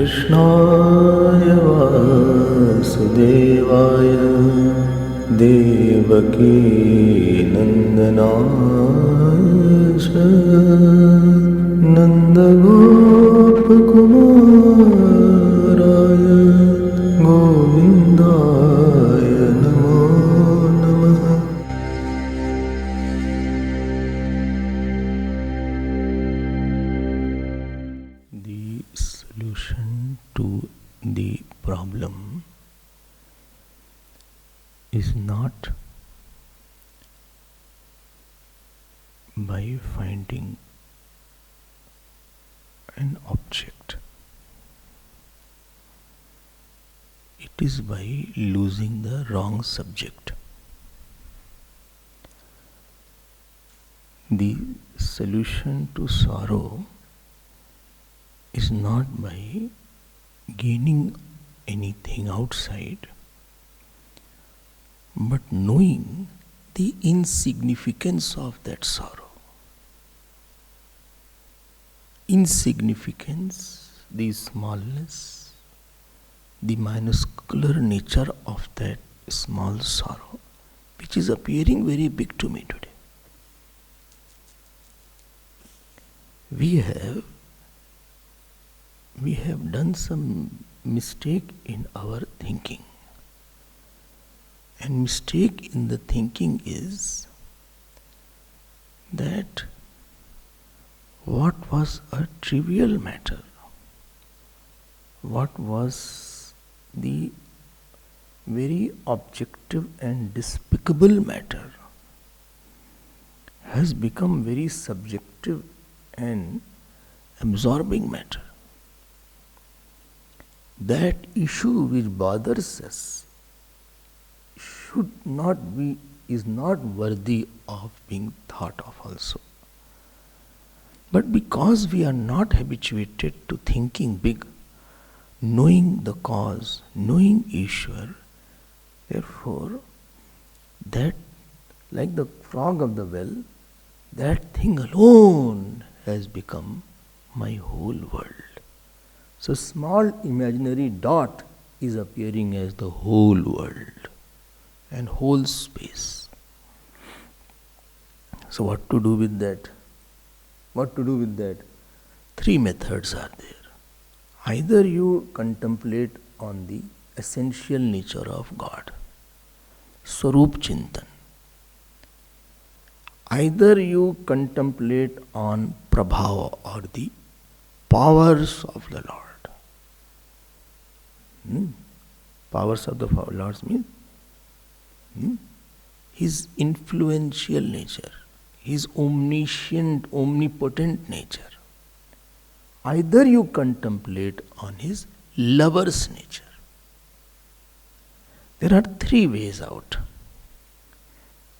कृष्णाय वासुदेवाय देवकी नन्दनाय च नन्दगोपकुमाराय गोविन्दाय नमो नमः। The solution to the problem is not by finding an object. It is by losing the wrong subject. The solution to sorrow is not by gaining anything outside, but knowing the insignificance of that sorrow. Insignificance, the smallness, the minuscule nature of that small sorrow, which is appearing very big to me today. We have done some mistake in our thinking. And mistake in the thinking is that what was a trivial matter, what was the very objective and despicable matter, has become very subjective and absorbing matter. That issue which bothers us should not be, is not worthy of being thought of also. But because we are not habituated to thinking big, knowing the cause, knowing Ishwar, therefore, that, like the frog of the well, that thing alone has become my whole world. So small imaginary dot is appearing as the whole world and whole space. So what to do with that? What to do with that? Three methods are there. Either you contemplate on the essential nature of God, Swarup Chintan. Either you contemplate on Prabhava or the powers of the Lord. Powers of the Lord means His influential nature, His omniscient, omnipotent nature. Either you contemplate on His lover's nature. There are three ways out: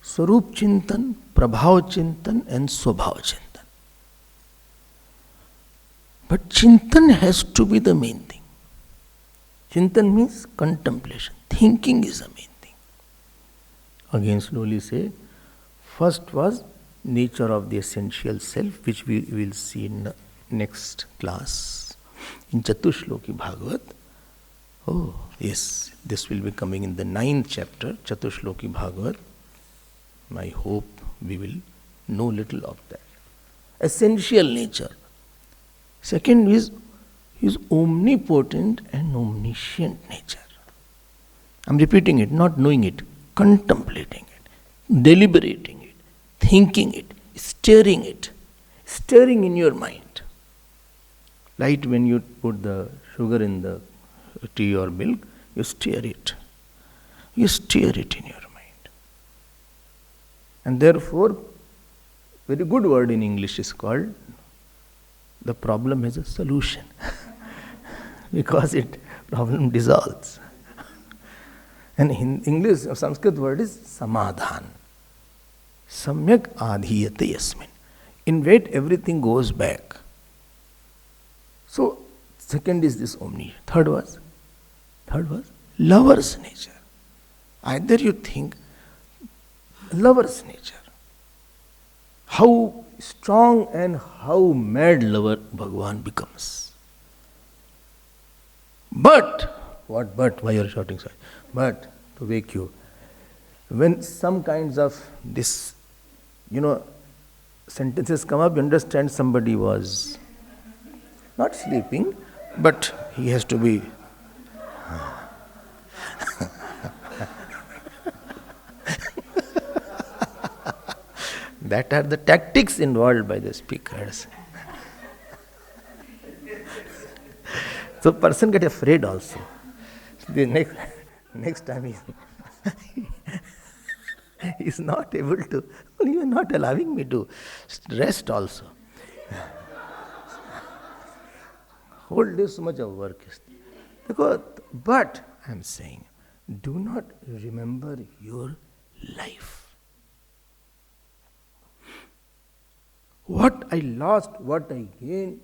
Swarup Chintan, Prabhav Chintan and Swabhav Chintan. But Chintan has to be the main thing. Chintan means contemplation. Thinking is the main thing. Again slowly say, first was nature of the essential self, which we will see in next class in Chatushloki Bhagavat. Oh yes, this will be coming in the 9th chapter, Chatushloki Bhagavat. I hope we will know little of that. Essential nature. Second is His omnipotent and omniscient nature. I am repeating it, not knowing it, contemplating it, deliberating it, thinking it, stirring in your mind. Like when you put the sugar in the tea or milk, you stir it. You stir it in your mind. And therefore, very good word in English is called, the problem has a solution. Because it problem dissolves. And in English, Sanskrit word is samadhan. Samyak adhiyate yasmin. In which everything goes back. So, second is this omni. Third was lover's nature. Either you think lover's nature. How strong and how mad lover Bhagavan becomes. But, what but? Why you are shouting, sorry? But, to wake you, when some kinds of this, sentences come up, you understand somebody was not sleeping, but he has to be. That are the tactics involved by the speakers. So person get afraid also. The next time he's not able to, well, you are not allowing me to rest also. Whole day so much of work is. But I am saying, do not remember your life. What I lost, what I gained,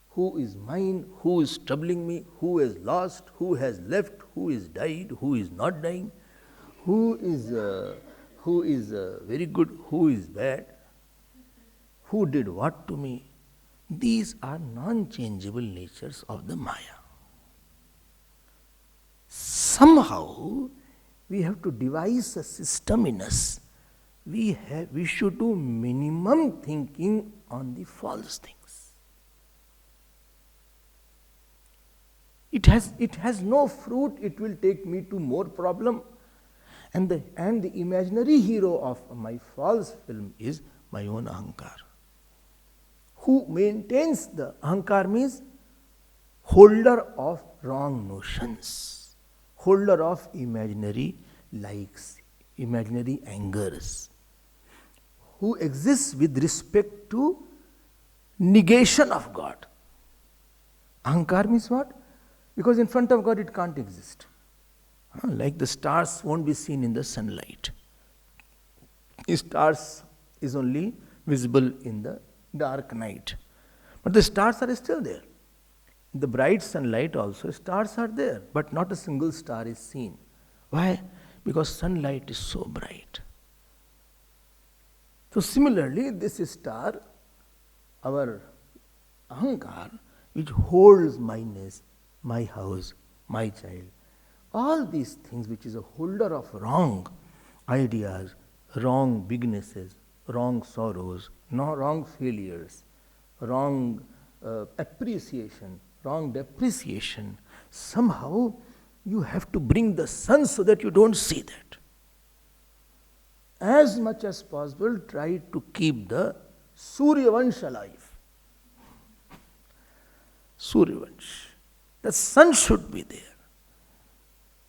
who is mine, who is troubling me, who has lost, who has left, who is died, who is not dying, who is very good, who is bad, who did what to me. These are non-changeable natures of the Maya. Somehow we have to devise a system in us. We should do minimum thinking on the false things. It has no fruit, it will take me to more problem. And the imaginary hero of my false film is my own ahankar. Who maintains the ahankar means holder of wrong notions, holder of imaginary likes, imaginary angers, who exists with respect to negation of God. Ahankar means what? Because in front of God it can't exist. Like the stars won't be seen in the sunlight. Stars is only visible in the dark night. But the stars are still there. In the bright sunlight also, stars are there, but not a single star is seen. Why? Because sunlight is so bright. So similarly, this star, our ahankar, which holds my nest, my house, my child, all these things which is a holder of wrong ideas, wrong bignesses, wrong sorrows, wrong failures, wrong appreciation, wrong depreciation, somehow you have to bring the sun so that you don't see that. As much as possible, try to keep the Suryavansh alive. Suryavansh. The sun should be there.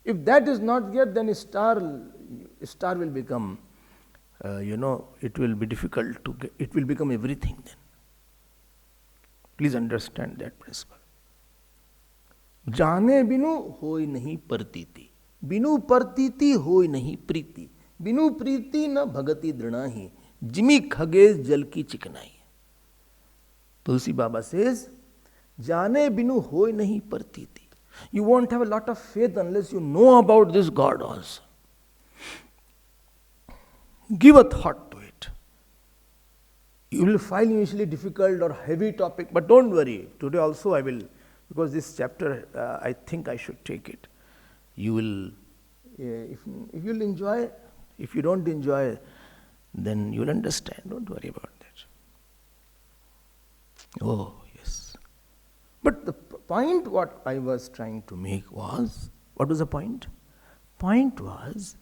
If that is not there, then a star will become, it will be difficult to get, it will become everything then. Please understand that principle. जाने बिनु होय नहीं प्रतीति, बिनु प्रतीति होय नहीं प्रीति, बिनु प्रीति न भगति दृढ़ाही, जिमी खगेश जल की चिकनाई. तुलसी Baba says, जाने बिनु होय नहीं प्रतीति. You won't have a lot of faith unless you know about this God also. Give a thought to it. You will find initially difficult or heavy topic, but don't worry. Today also I will, because this chapter I think I should take it. You will, if you'll enjoy, if you don't enjoy, then you'll understand. Don't worry about that. Oh, yes. But the point what I was trying to make was, what was the point? Point was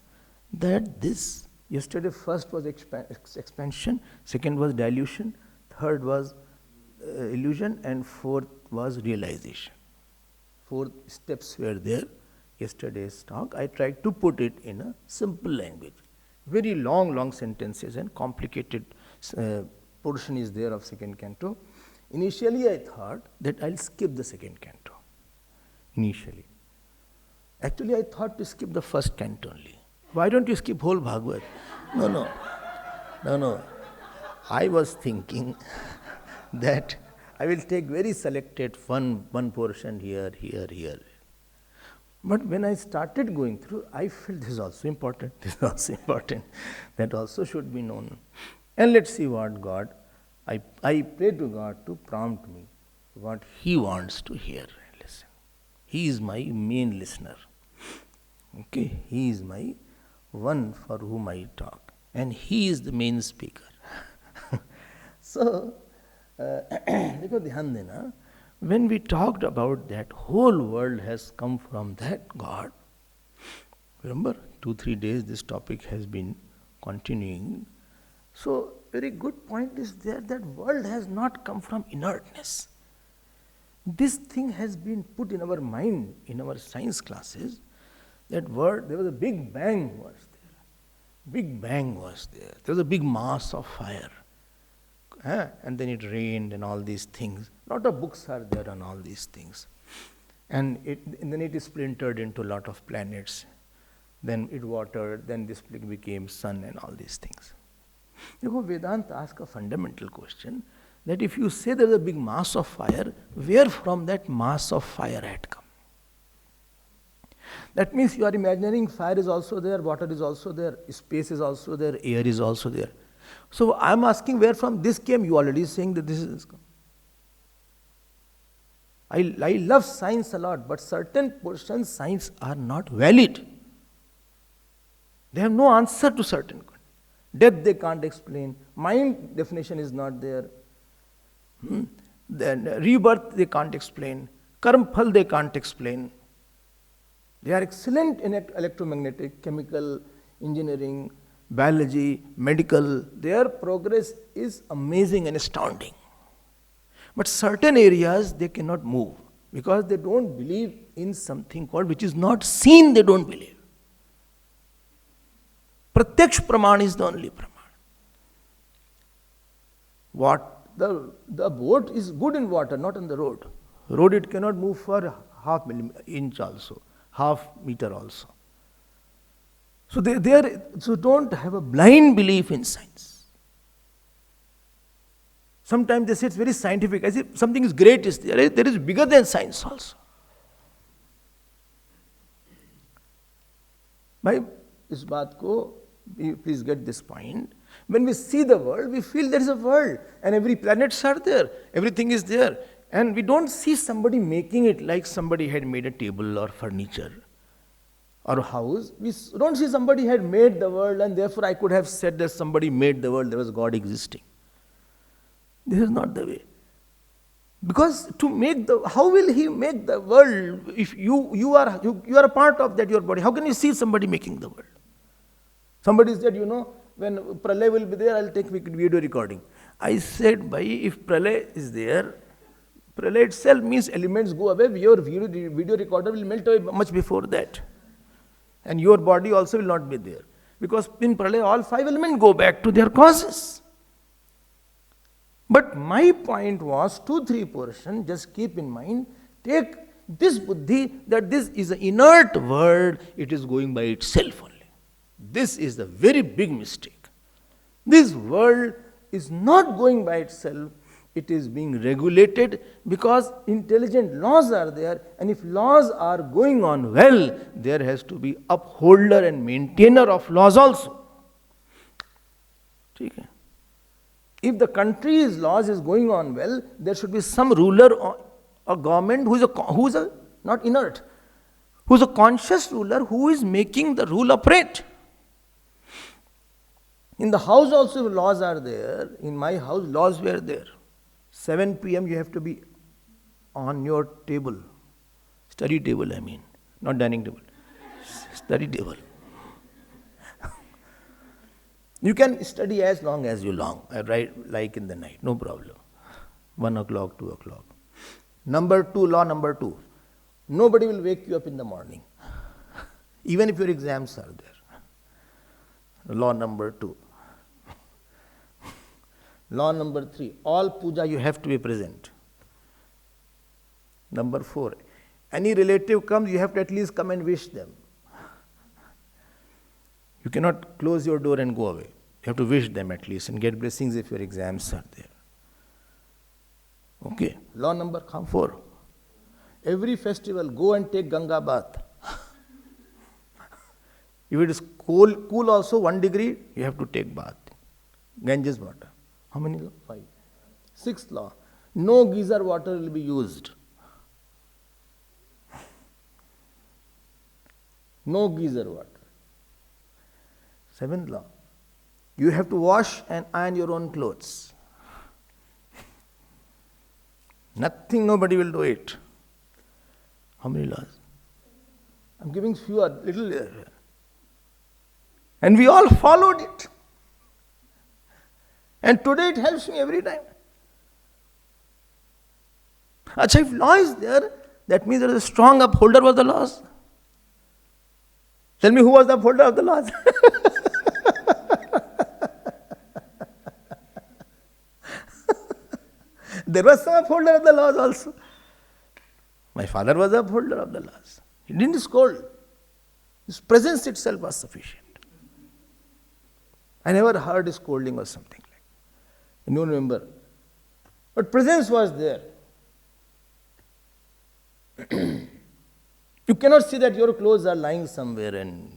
that this, yesterday first was expansion, second was dilution, third was illusion, and fourth was realization. 4 steps were there. Yesterday's talk, I tried to put it in a simple language. Very long sentences and complicated portion is there of second canto. Initially I thought that I'll skip the second canto. Initially. Actually I thought to skip the first canto only. Why don't you skip whole Bhagavad? No. I was thinking that I will take very selected one portion here. But when I started going through, I felt this is also important, that also should be known. And let's see what God, I pray to God to prompt me what He wants to hear and listen. He is my main listener. Okay, he is my one for whom I talk, and he is the main speaker. So, देखो ध्यान देना, when we talked about that whole world has come from that God, remember 2-3 days this topic has been continuing. So, very good point is there that world has not come from inertness. This thing has been put in our mind in our science classes, that word, there was a big bang was there. Big bang was there. There was a big mass of fire. And then it rained and all these things. Lot of books are there on all these things. And then it is splintered into a lot of planets. Then it watered, then this became sun and all these things. Vedanta asks a fundamental question, that if you say there is a big mass of fire, where from that mass of fire had come? That means you are imagining fire is also there, water is also there, space is also there, air is also there. So I am asking where from this came, you already saying that this is. I love science a lot, but certain portions science are not valid. They have no answer to certain. Death they can't explain, mind definition is not there. Then rebirth they can't explain, karma phal they can't explain. They are excellent in electromagnetic, chemical, engineering, biology, medical. Their progress is amazing and astounding. But certain areas they cannot move because they don't believe in something called, which is not seen, they don't believe. Pratyaksh praman is the only praman. What? The boat is good in water, not on the road. Road it cannot move for half inch also, half meter also. So so don't have a blind belief in science. Sometimes they say it's very scientific, as if something is great is there. There is bigger than science also. By इस बात को, please get this point. When we see the world, we feel there is a world and every planets are there, everything is there. And we don't see somebody making it like somebody had made a table or furniture or a house. We don't see somebody had made the world and therefore I could have said that somebody made the world, there was God existing. This is not the way. Because to make how will he make the world if you are a part of that, your body? How can you see somebody making the world? Somebody said, when Pralay will be there, I'll take video recording. I said, if Pralay is there, Pralay itself means elements go away, your video recorder will melt away much before that. And your body also will not be there. Because in Pralay, all 5 elements go back to their causes. But my point was 2-3 portion, just keep in mind, take this buddhi that this is an inert world, it is going by itself only. This is the very big mistake. This world is not going by itself, it is being regulated because intelligent laws are there, and if laws are going on well, there has to be upholder and maintainer of laws also. Okay. If the country's laws is going on well, there should be some ruler or a government who is not inert, who is a conscious ruler who is making the rule operate. In the house also laws are there. In my house laws were there. 7 p.m. you have to be on your table. Study table I mean. Not dining table. Study table. You can study as long as you like in the night. No problem. 1 o'clock, 2 o'clock. Law number 2. Nobody will wake you up in the morning. Even if your exams are there. Law number 2. Law number 3, all puja you have to be present. Number 4, any relative comes, you have to at least come and wish them. You cannot close your door and go away. You have to wish them at least and get blessings if your exams are there. Okay, law number 4. Every festival, go and take Ganga bath. If it is cool also 1 degree, you have to take bath. Ganges water. How many law? 5. 6th law, no geyser water will be used. No geyser water. Seventh law. You have to wash and iron your own clothes. Nothing, nobody will do it. How many laws? I'm giving few, a little. And we all followed it. And today it helps me every time. Achha, if law is there, that means there is a strong upholder of the laws. Tell me who was the upholder of the laws? There was some upholder of the laws also. My father was the upholder of the laws. He didn't scold. His presence itself was sufficient. I never heard scolding or something like that. I don't remember. But presence was there. You cannot see that your clothes are lying somewhere and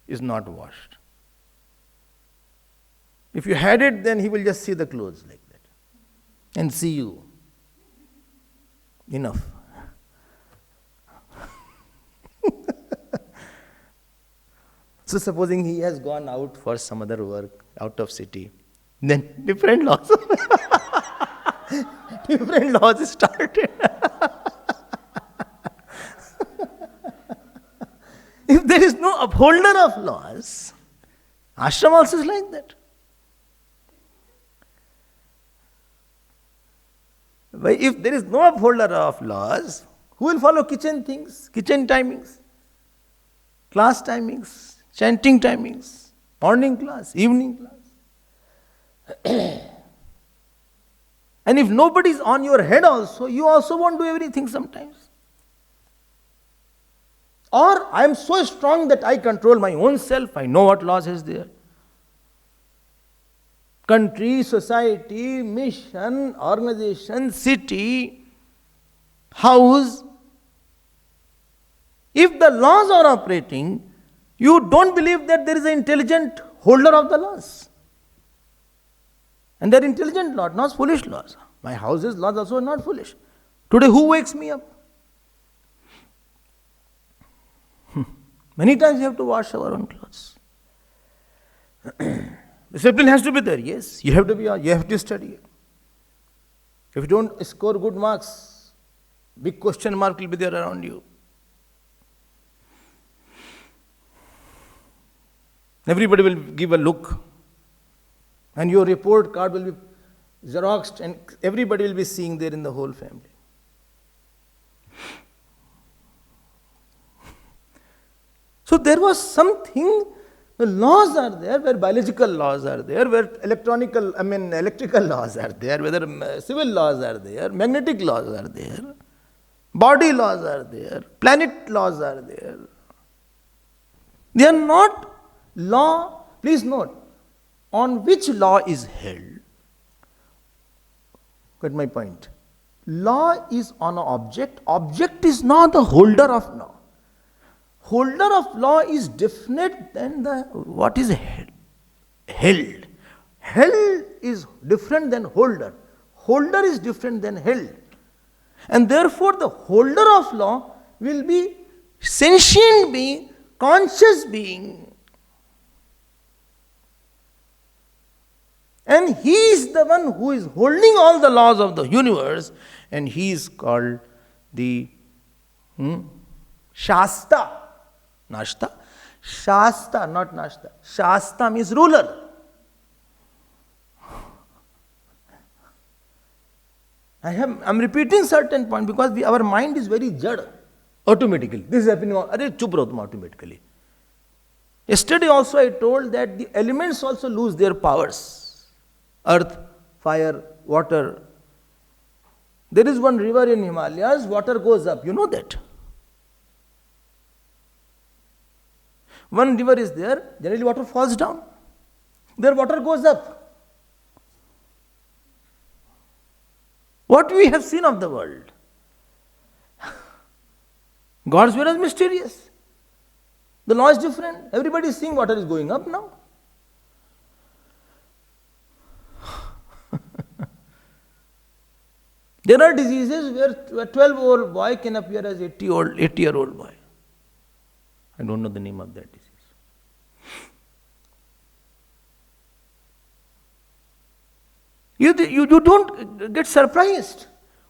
is not washed. If you had it, then he will just see the clothes like that and see you. Enough. So supposing he has gone out for some other work, out of city, then different laws. Different laws started. If there is no upholder of laws, ashram also is like that. But if there is no upholder of laws, who will follow kitchen things, kitchen timings, class timings, chanting timings, morning class, evening class? And if nobody is on your head also, you also won't do everything sometimes. Or I am so strong that I control my own self, I know what laws is there. Country, society, mission, organization, city, house. If the laws are operating, you don't believe that there is an intelligent holder of the laws. And they are intelligent laws, not foolish laws. My house's laws also are not foolish. Today who wakes me up? Many times you have to wash our own clothes. Discipline has to be there, yes. You have to study. If you don't score good marks, big question mark will be there around you. Everybody will give a look. And your report card will be xeroxed and everybody will be seeing there in the whole family. So there was something, the laws are there, where biological laws are there, where electrical laws are there, whether civil laws are there, magnetic laws are there, body laws are there, planet laws are there. They are not law, please note, on which law is held. Get my point. Law is on an object. Object is not the holder of law. Holder of law is different than what is held. Held is different than holder. Holder is different than held. And therefore the holder of law will be sentient being, conscious being. And he is the one who is holding all the laws of the universe, and he is called the Shasta. Nashta? Shasta, not Nashta. Shasta means ruler. I'm repeating certain point because our mind is very jad automatically. This is happening automatically. Yesterday also I told that the elements also lose their powers. Earth, fire, water. There is one river in Himalayas, water goes up. You know that? One river is there, generally water falls down. There water goes up. What we have seen of the world? God's will is mysterious. The law is different. Everybody is seeing water is going up now. There are diseases where a 12-year-old boy can appear as 80-year-old boy. I don't know the name of that disease. You don't get surprised.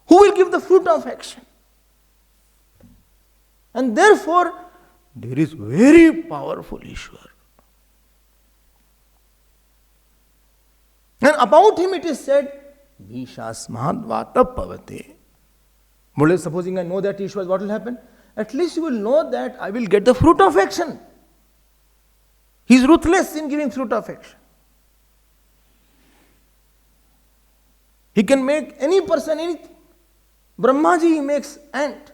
Who will give the fruit of action? And therefore, there is very powerful Ishwar. And about him it is said, Vishasmadvata pavate. Mole, supposing I know that Ishwar, what will happen? At least you will know that I will get the fruit of action. He is ruthless in giving fruit of action. He can make any person anything. Brahmaji, he makes ant.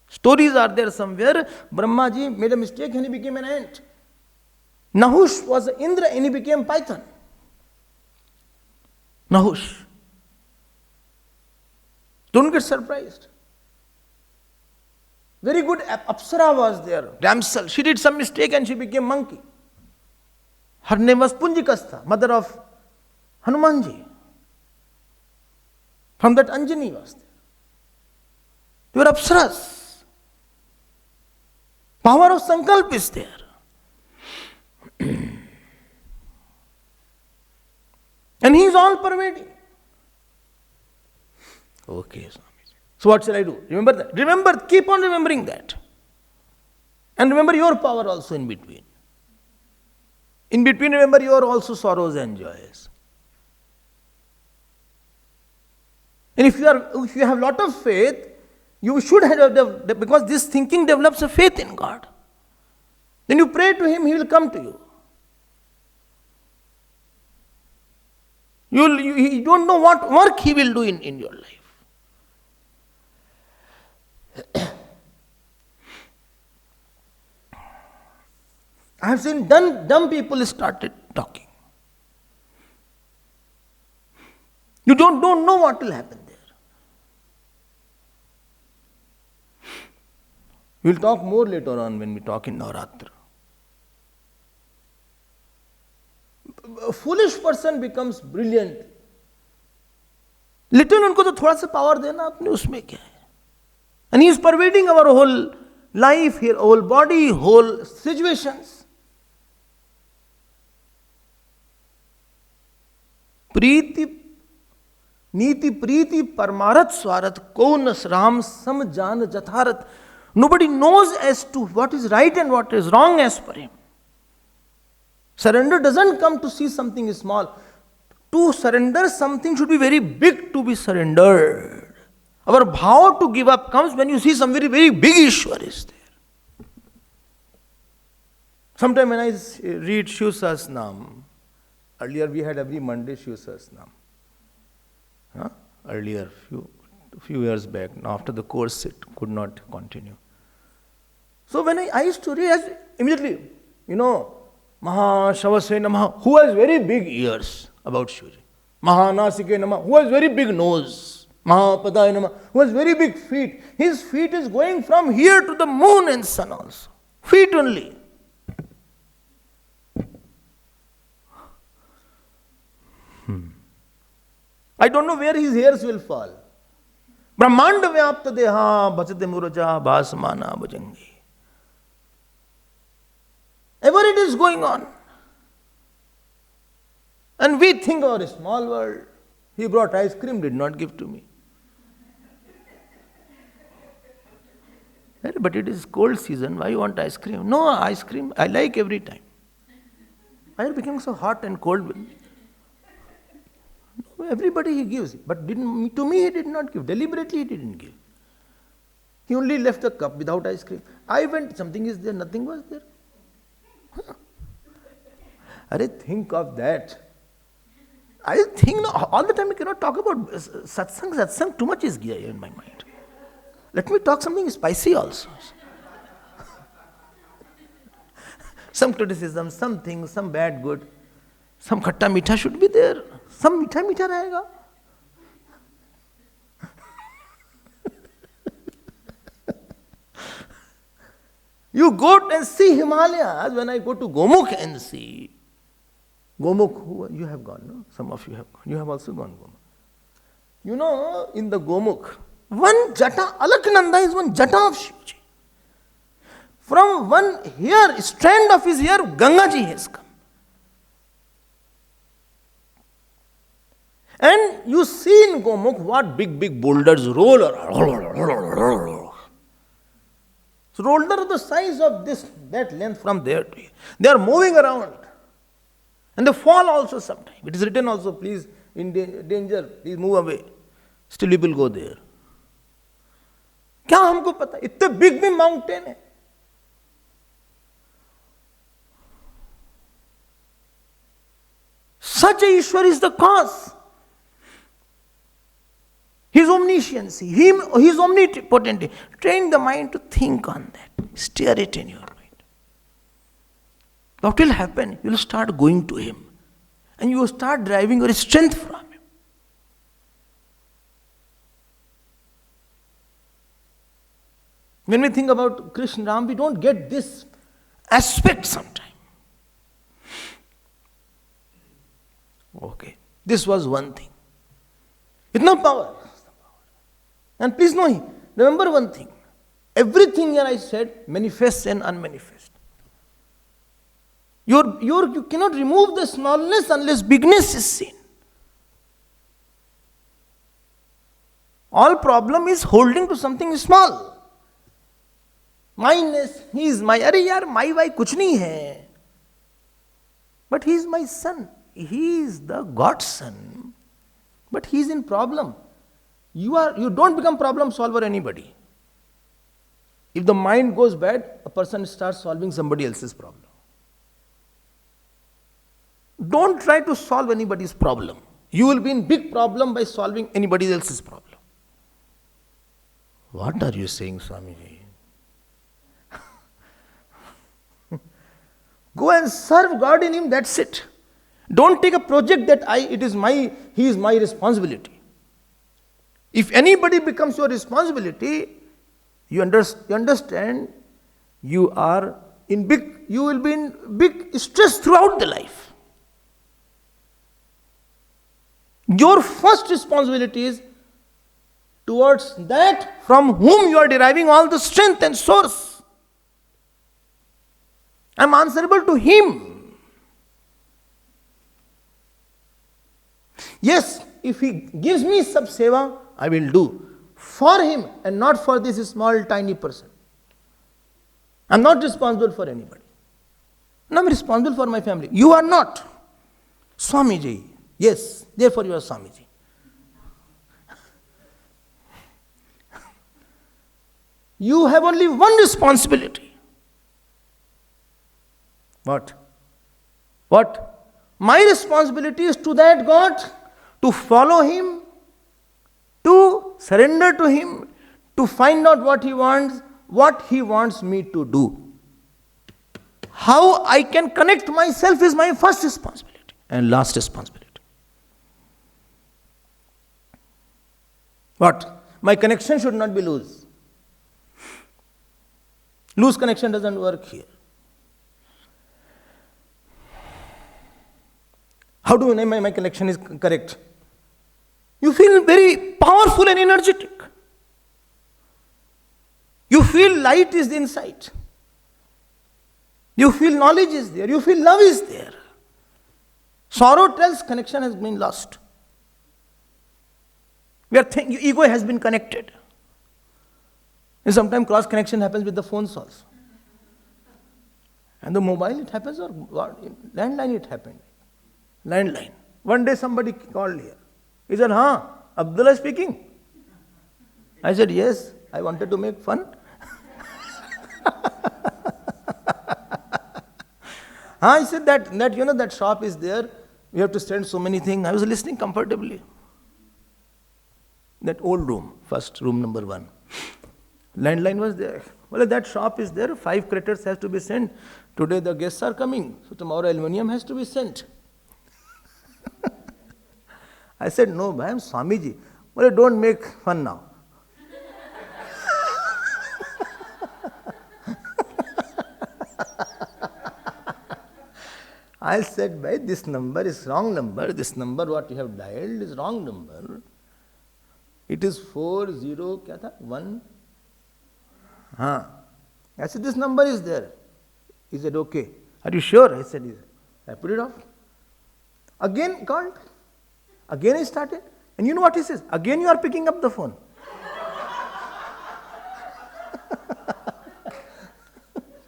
Stories are there somewhere. Brahmaji made a mistake and he became an ant. Nahush was Indra and he became Python. Nahush. Don't get surprised. Very good Apsara was there, damsel. She did some mistake and she became monkey. Her name was Punjikastha, mother of Hanumanji. From that Anjani was there. They were Apsaras. Power of Sankalp is there. And he is all pervading. Okay, Swami. So what shall I do? Remember that. Remember, keep on remembering that. And remember your power also in between. In between, remember your also sorrows and joys. And if you have a lot of faith, you should have, because this thinking develops a faith in God. Then you pray to Him, He will come to you. You don't know what work He will do in your life. I have seen dumb people started talking. You don't know what will happen there. We will talk more later on when we talk in Navratra. A foolish person becomes brilliant. Little उनको तो थोड़ा सा power देना अपने उसमें क्या है? And he is pervading our whole life here, whole body, whole situations. प्रीति नीति प्रीति परमारथ स्वारथ कौनस राम सम जान जथारथ. Nobody knows as to what is right and what is wrong as per him. Surrender doesn't come to see something small. To surrender something should be very big to be surrendered. Our vow to give up comes when you see some very, very big Ishwar is there. Sometime when I read Shiv Sahasranam, earlier we had every Monday Shiv Sahasranam. Earlier, few years back, after the course it could not continue. So when I used to read, immediately, Maha Shavasve Namaha, who has very big ears about Shivji. Maha Nasike Namaha, who has very big nose. Maha Padaya Namaha, who has very big feet. His feet is going from here to the moon and sun also. Feet only. I don't know where his hairs will fall. Brahmanda vyapta deha bhajate muraja bhasamana bhajangi. Ever it is going on. And we think our small world. He brought ice cream, did not give to me. But it is cold season, why you want ice cream? No, ice cream, I like every time. Why are becoming so hot and cold? No, everybody he gives, but to me he did not give. Deliberately he didn't give. He only left the cup without ice cream. I went, something is there, nothing was there. Think of that. I think all the time we cannot talk about satsang. Satsang too much is here in my mind. Let me talk something spicy also. Some criticism, something, some bad, good. Some khatta meetha should be there. Some meetha rahega. You go and see Himalayas. When I go to Gomukh and see Gomukh, you have gone, no? Some of you have gone. You have also gone Gomukh. In the Gomukh, one jata, Alaknanda is one jata of Shivji. From one hair, strand of his hair, Gangaji has come. And you see in Gomukh what big boulders roll. So rollers are the size of that length from there to here. They are moving around. And they fall also sometimes. It is written also, please, in danger, please move away. Still people go there. क्या हमको पता? इतने big mountain है. Such a Ishwar is the cause. His omniscience, His omnipotent. Train the mind to think on that. Steer it in your mind. What will happen? You will start going to Him. And you will start deriving your strength from Him. When we think about Krishna Ram, we don't get this aspect sometimes. Okay. This was one thing. With no power. And please know, remember one thing. Everything here I said manifests and unmanifest. You cannot remove the smallness unless bigness is seen. All problem is holding to something small. Mineness, he is my, अरे यार my भाई कुछ नहीं है. But he is my son. He is the God's son. But he is in problem. You don't become problem solver anybody. If the mind goes bad, a person starts solving somebody else's problem. Don't try to solve anybody's problem. You will be in big problem by solving anybody else's problem. What are you saying, Swamiji? Go and serve God in Him, that's it. Don't take a project that He is my responsibility. If anybody becomes your responsibility, you understand you will be in big stress throughout the life. Your first responsibility is towards that from whom you are deriving all the strength and source. I am answerable to Him. Yes, if He gives me sab seva, I will do for Him and not for this small tiny person. I am not responsible for anybody. I am responsible for my family. You are not. Swamiji. Yes, therefore you are Swamiji. You have only one responsibility. What? My responsibility is to that God, to follow Him, to surrender to Him, to find out what He wants me to do. How I can connect myself is my first responsibility and last responsibility. What? My connection should not be loose. Loose connection doesn't work here. How do you know my connection is correct? You feel very powerful and energetic. You feel light is inside. You feel knowledge is there. You feel love is there. Sorrow tells connection has been lost. Your ego has been connected. And sometimes cross connection happens with the phones also. And the mobile it happens, or what? Landline it happened. Landline. One day somebody called here. He said, Abdullah speaking. I said, yes, I wanted to make fun. He said that shop is there. We have to send so many things. I was listening comfortably. That old room, first room number 1. Landline was there. Well, that shop is there. 5 craters has to be sent. Today the guests are coming. So tomorrow aluminum has to be sent. I said, no, I am Swamiji. Well, don't make fun now. I said, bhai, this number is wrong number. This number what you have dialed is wrong number. It is 40, 1. I said, this number is there. He said, okay. Are you sure? I said, yes. I put it off. Again called. Again I started. And you know what he says? Again you are picking up the phone.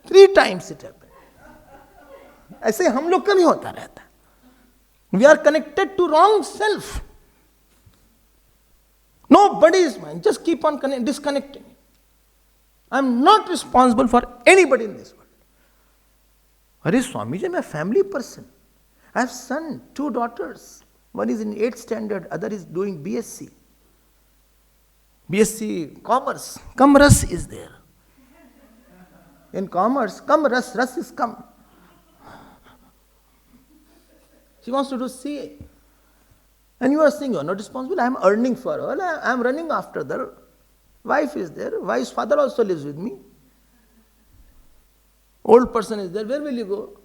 Three times it happened. ऐसे हम लोग का भी होता रहता. We are connected to wrong self. Nobody is mine. Just keep on disconnecting. I am not responsible for anybody in this world. Are Swamiji, I am a family person. I have son, 2 daughters. One is in 8th standard, other is doing BSc. BSc Commerce. Commerce is there. In Commerce, come Rus is come. She wants to do CA. And you are saying, you are not responsible. I am earning for her. I am running after her. Wife is there. Wife's father also lives with me. Old person is there. Where will you go?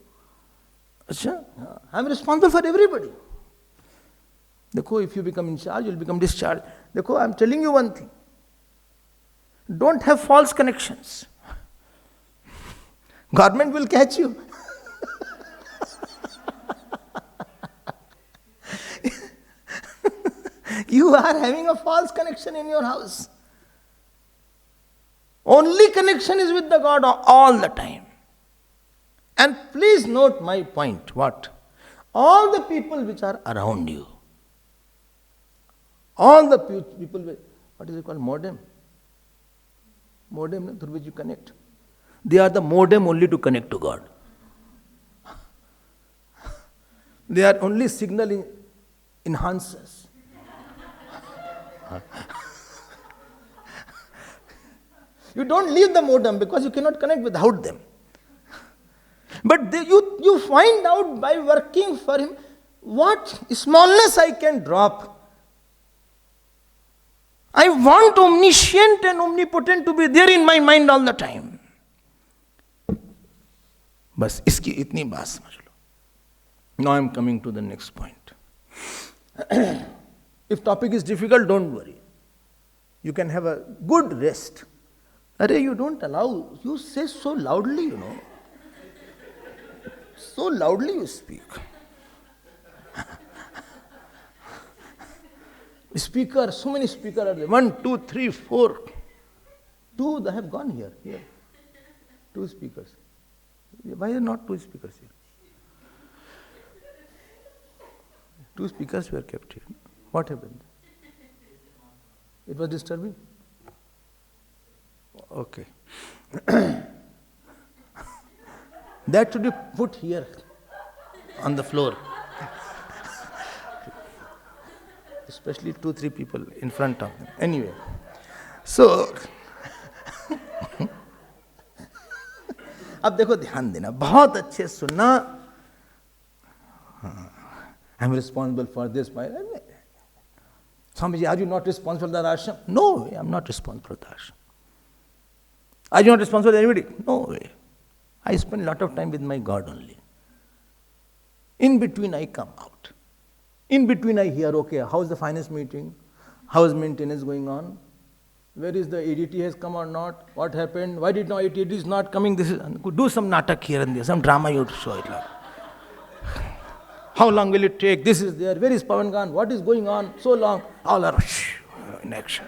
Achha, I am responsible for everybody. Dekho, if you become in charge, you will become discharged. Dekho, I am telling you one thing. Don't have false connections. Government will catch you. You are having a false connection in your house. Only connection is with the God all the time. And please note my point. What? All the people which are around you, all the people, what is it called? Modem. Modem through which you connect. They are the modem only to connect to God. They are only signal enhancers. You don't leave the modem because you cannot connect without them. But you find out by working for him what smallness I can drop. I want omniscient and omnipotent to be there in my mind all the time. बस इसकी इतनी बात समझ लो. Now I am coming to the next point. If topic is difficult, don't worry. You can have a good rest. Arey, you don't allow, you say so loudly, you know. So loudly you speak. Speaker, so many speakers are there. 1, 2, 3, 4. 2 they have gone here. 2 speakers. Why are not 2 speakers here? 2 speakers were kept here. What happened? It was disturbing? Okay. That should be put here on the floor. Especially 2-3 people in front of them. Anyway, so अब देखो ध्यान देना, बहुत अच्छे सुनना. I am responsible for this. Swamiji, are you not responsible for the ashram? No way, I am not responsible for the ashram. Are you not responsible for anybody? No way. I spend a lot of time with my God only. In between I come out. In between I hear, okay, how is the finance meeting? How is maintenance going on? Where is the ADT has come or not? What happened? Why did not ADT is not coming? This is, do some natak here and there, some drama you show it like. How long will it take? This is there. Where is Pavan Khan? What is going on? So long. All are in action.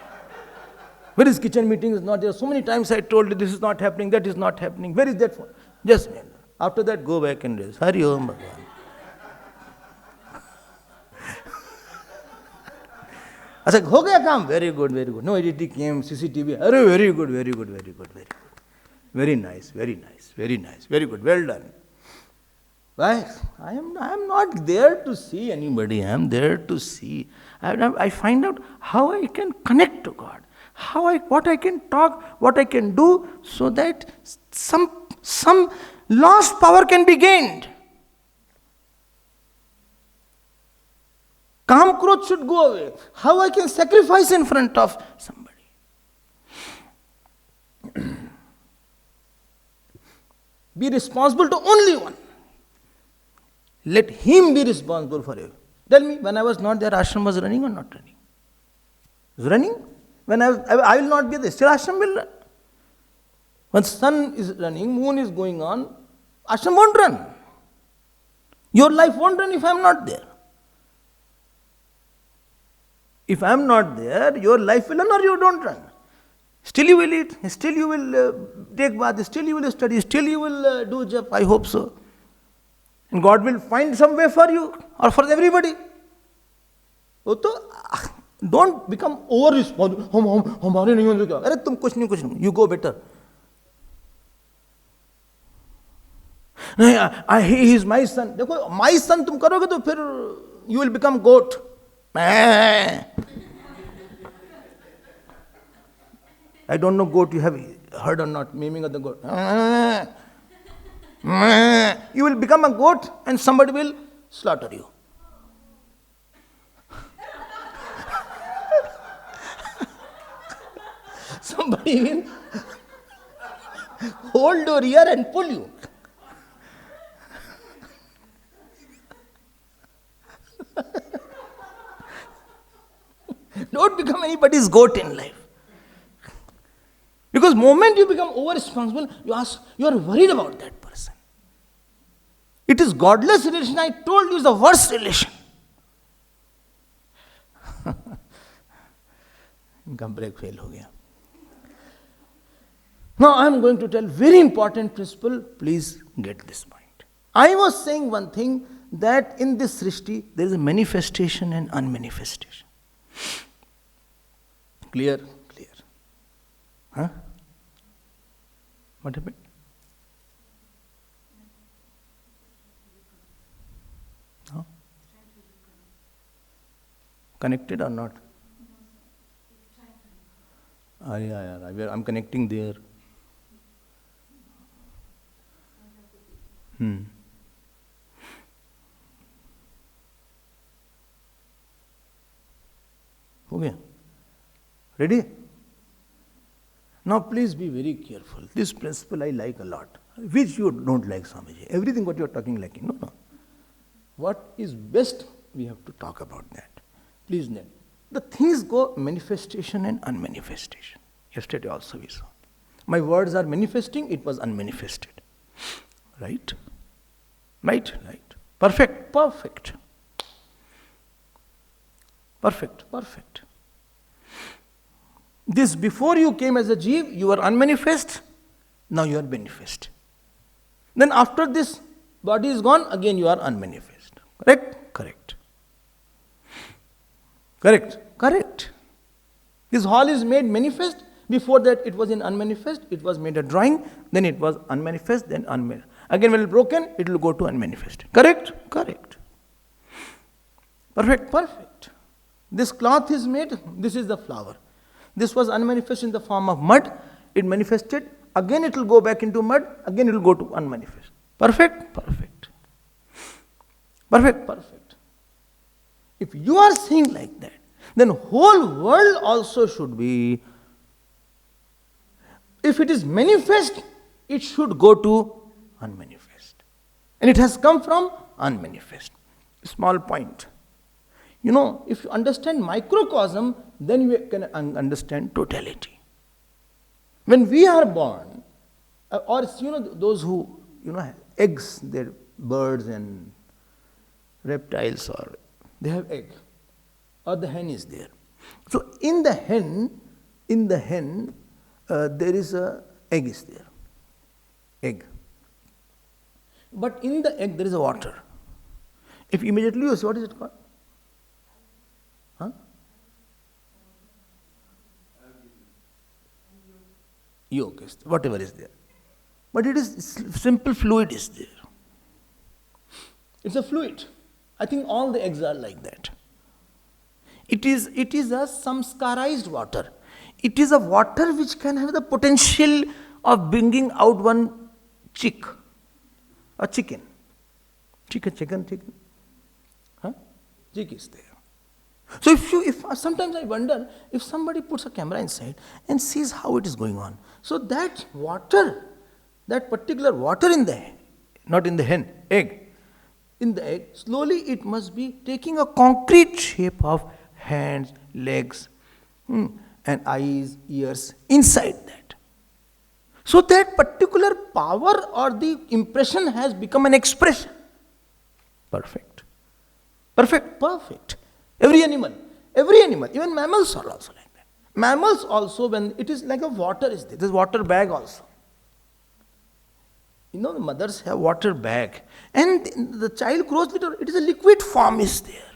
Where is kitchen meeting is not there? So many times I told you this is not happening, that is not happening. Where is that phone? Just after that go back and rest. Hari Om Bhagavan. I said, ho gaya kaam? Very good, very good. No ADT came, CCTV. Arey, very good, very good, very good, very good. Very nice, very nice, very nice, very good. Well done. Why? I am not there to see anybody. I am there to see. I find out how I can connect to God. What I can talk, what I can do, so that some lost power can be gained. Kam krodh should go away. How I can sacrifice in front of somebody. Be responsible to only one. Let him be responsible for you. Tell me, when I was not there, ashram was running or not running? It was running. When I will not be there, still ashram will run. When sun is running, moon is going on, ashram won't run. Your life won't run if I am not there. If I am not there, your life will run or you don't run. Still you will eat, still you will take bath, still you will study, still you will do jap, I hope so. And God will find some way for you or for everybody. Don't become over responsible. You go better. He is my son. My son tum karoge to phir you will become goat. I don't know goat you have heard or not, maiming of the goat. You will become a goat and somebody will slaughter you. Somebody will hold your ear and pull you. Don't become anybody's goat in life. Because the moment you become over-responsible, you are worried about that person. It is godless relation, I told you, is the worst relation. Income break fail ho gaya. Now I am going to tell very important principle, please get this point. I was saying one thing, that in this Srishti there is a manifestation and unmanifestation. Clear? Clear. Huh? What happened? No? Connected or not? I'm connecting there. Okay. Ready? Now please be very careful. This principle I like a lot. Which you don't like, Swamiji. Everything what you are talking like. No. What is best, we have to talk about that. Please note. The things go manifestation and unmanifestation. Yesterday also we saw. My words are manifesting, it was unmanifested. Right? Right? Right. Perfect. Perfect. Perfect. Perfect. This before you came as a Jeev, you were unmanifest, now you are manifest. Then after this body is gone, again you are unmanifest. Correct? Correct. Correct? Correct. This hall is made manifest, before that it was in unmanifest, it was made a drawing, then it was unmanifest, then unmanifest. Again when it is broken, it will go to unmanifest. Correct? Correct. Perfect? Perfect. This cloth is made, this is the flower. This was unmanifest in the form of mud, it manifested, again it will go back into mud, again it will go to unmanifest. Perfect? Perfect. Perfect? Perfect. If you are seeing like that, then whole world also should be, if it is manifest, it should go to unmanifest. And it has come from unmanifest. Small point. You know, if you understand microcosm, then you can understand totality. When we are born, or those who, have eggs, they're birds and reptiles, or they have egg, or the hen is there. So in the hen, there is a egg is there. Egg. But in the egg there is a water. If immediately you say, what is it called? Huh? Yolk is there, whatever is there. But it is simple fluid is there. It's a fluid. I think all the eggs are like that. It is a samskarized water. It is a water which can have the potential of bringing out one chick, a chicken. Chicken. Huh? Chick is there. So if sometimes I wonder if somebody puts a camera inside and sees how it is going on. So that water, that particular water in the hen, not in the hen, egg, in the egg, slowly it must be taking a concrete shape of hands, legs, and eyes, ears inside that. So that particular power or the impression has become an expression. Perfect. Perfect, perfect. Every animal, even mammals are also like that. Mammals also, when it is like a water is there, there's water bag also. The mothers have water bag. And the child grows little, it is a liquid form is there.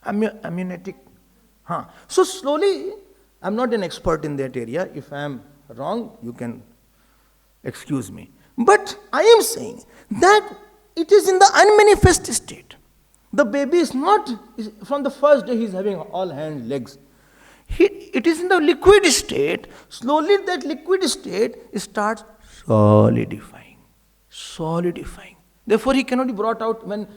Amniotic. So slowly, I'm not an expert in that area. If I am wrong, you can excuse me. But I am saying that it is in the unmanifest state. The baby is not, from the first day he is having all hands, legs. It is in the liquid state. Slowly that liquid state starts solidifying. Therefore he cannot be brought out when,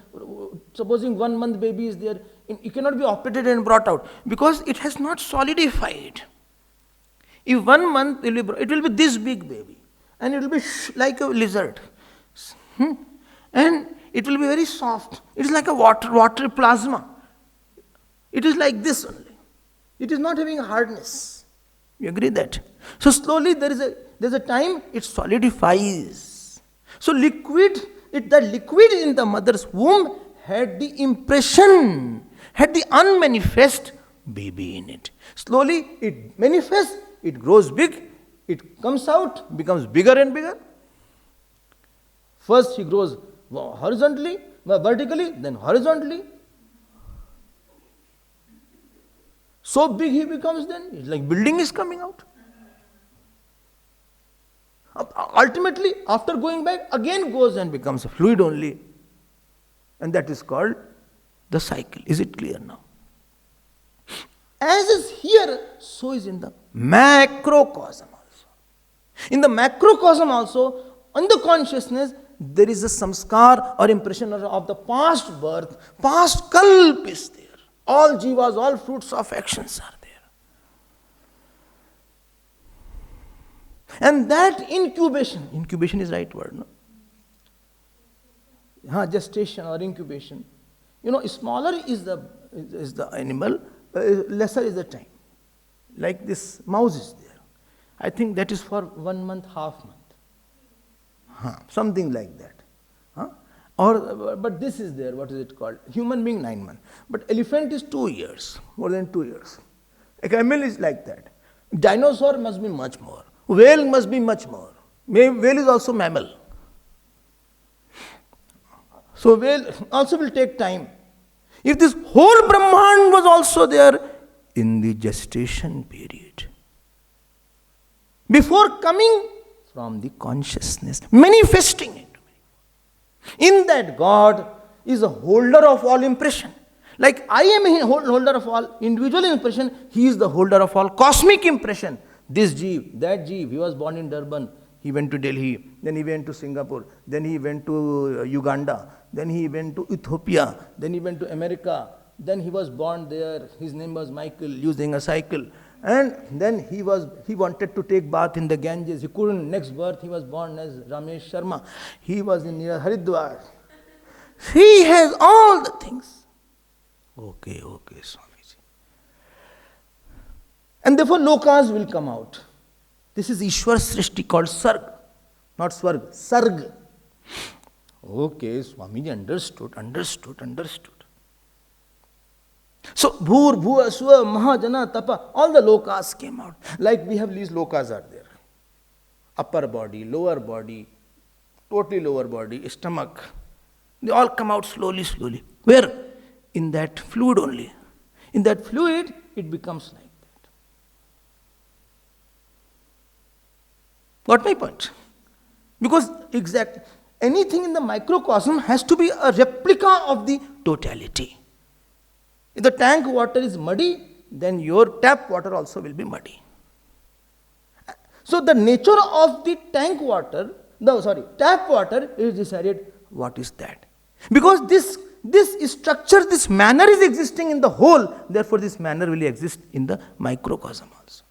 supposing 1 month baby is there, it cannot be operated and brought out because it has not solidified. If 1 month, it will be this big baby and it will be like a lizard. And it will be very soft. It is like a water plasma. It is like this only. It is not having a hardness. You agree that? So slowly there's a time it solidifies. So the liquid in the mother's womb had the impression, had the unmanifest baby in it. Slowly it manifests, it grows big, it comes out, becomes bigger and bigger. First he grows horizontally, vertically, then horizontally. So big he becomes then, it's like building is coming out. Ultimately, after going back, again goes and becomes a fluid only. And that is called the cycle. Is it clear now? As is here, so is in the macrocosm also. In the macrocosm also, on the consciousness, there is a samskar or impression of the past birth, past kalp is there. All jivas, all fruits of actions are there. And that incubation is right word, no? Gestation or incubation. Smaller is the animal, lesser is the time. Like this mouse is there. I think that is for 1 month, half month. Something like that. But this is there, what is it called? Human being 9 months. But elephant is 2 years, more than 2 years. A camel is like that. Dinosaur must be much more. Whale must be much more. Whale is also mammal. So whale also will take time. If this whole Brahman was also there in the gestation period, before coming from the consciousness, manifesting it. In that God is a holder of all impression. Like I am a holder of all individual impression, he is the holder of all cosmic impression. This Jeev, that Jeev, he was born in Durban, he went to Delhi, then he went to Singapore, then he went to Uganda, then he went to Ethiopia, then he went to America, then he was born there, his name was Michael, using a cycle. And then he wanted to take bath in the Ganges. He couldn't. Next birth, he was born as Ramesh Sharma. He was in near Haridwar. He has all the things. Okay, Swamiji. And therefore, lokas will come out. This is Ishwar Srishti called Sarg. Not Swarg, Sarg. Okay, Swamiji understood. So, Bhur, Bhuva, Swa, Mahajana, Tapa, all the lokas came out. Like we have these lokas are there. Upper body, lower body, totally lower body, stomach. They all come out slowly. Where? In that fluid only. In that fluid, it becomes like that. Got my point? Because anything in the microcosm has to be a replica of the totality. If the tank water is muddy, then your tap water also will be muddy. So the nature of the tap water is decided what is that. Because this structure, this manner is existing in the whole, therefore this manner will exist in the microcosm also.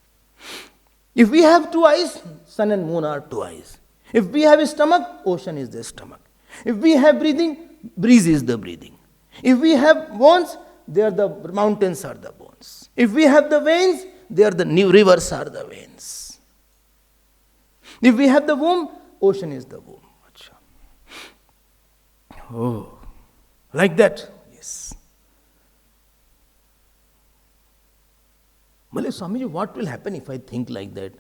If we have 2 eyes, sun and moon are 2 eyes. If we have a stomach, ocean is the stomach. If we have breathing, breeze is the breathing. If we have bones, the mountains are the bones. If we have the veins, the new rivers are the veins. If we have the womb, ocean is the womb. Achha. Oh, like that? Yes. Male Swamiji, what will happen if I think like that?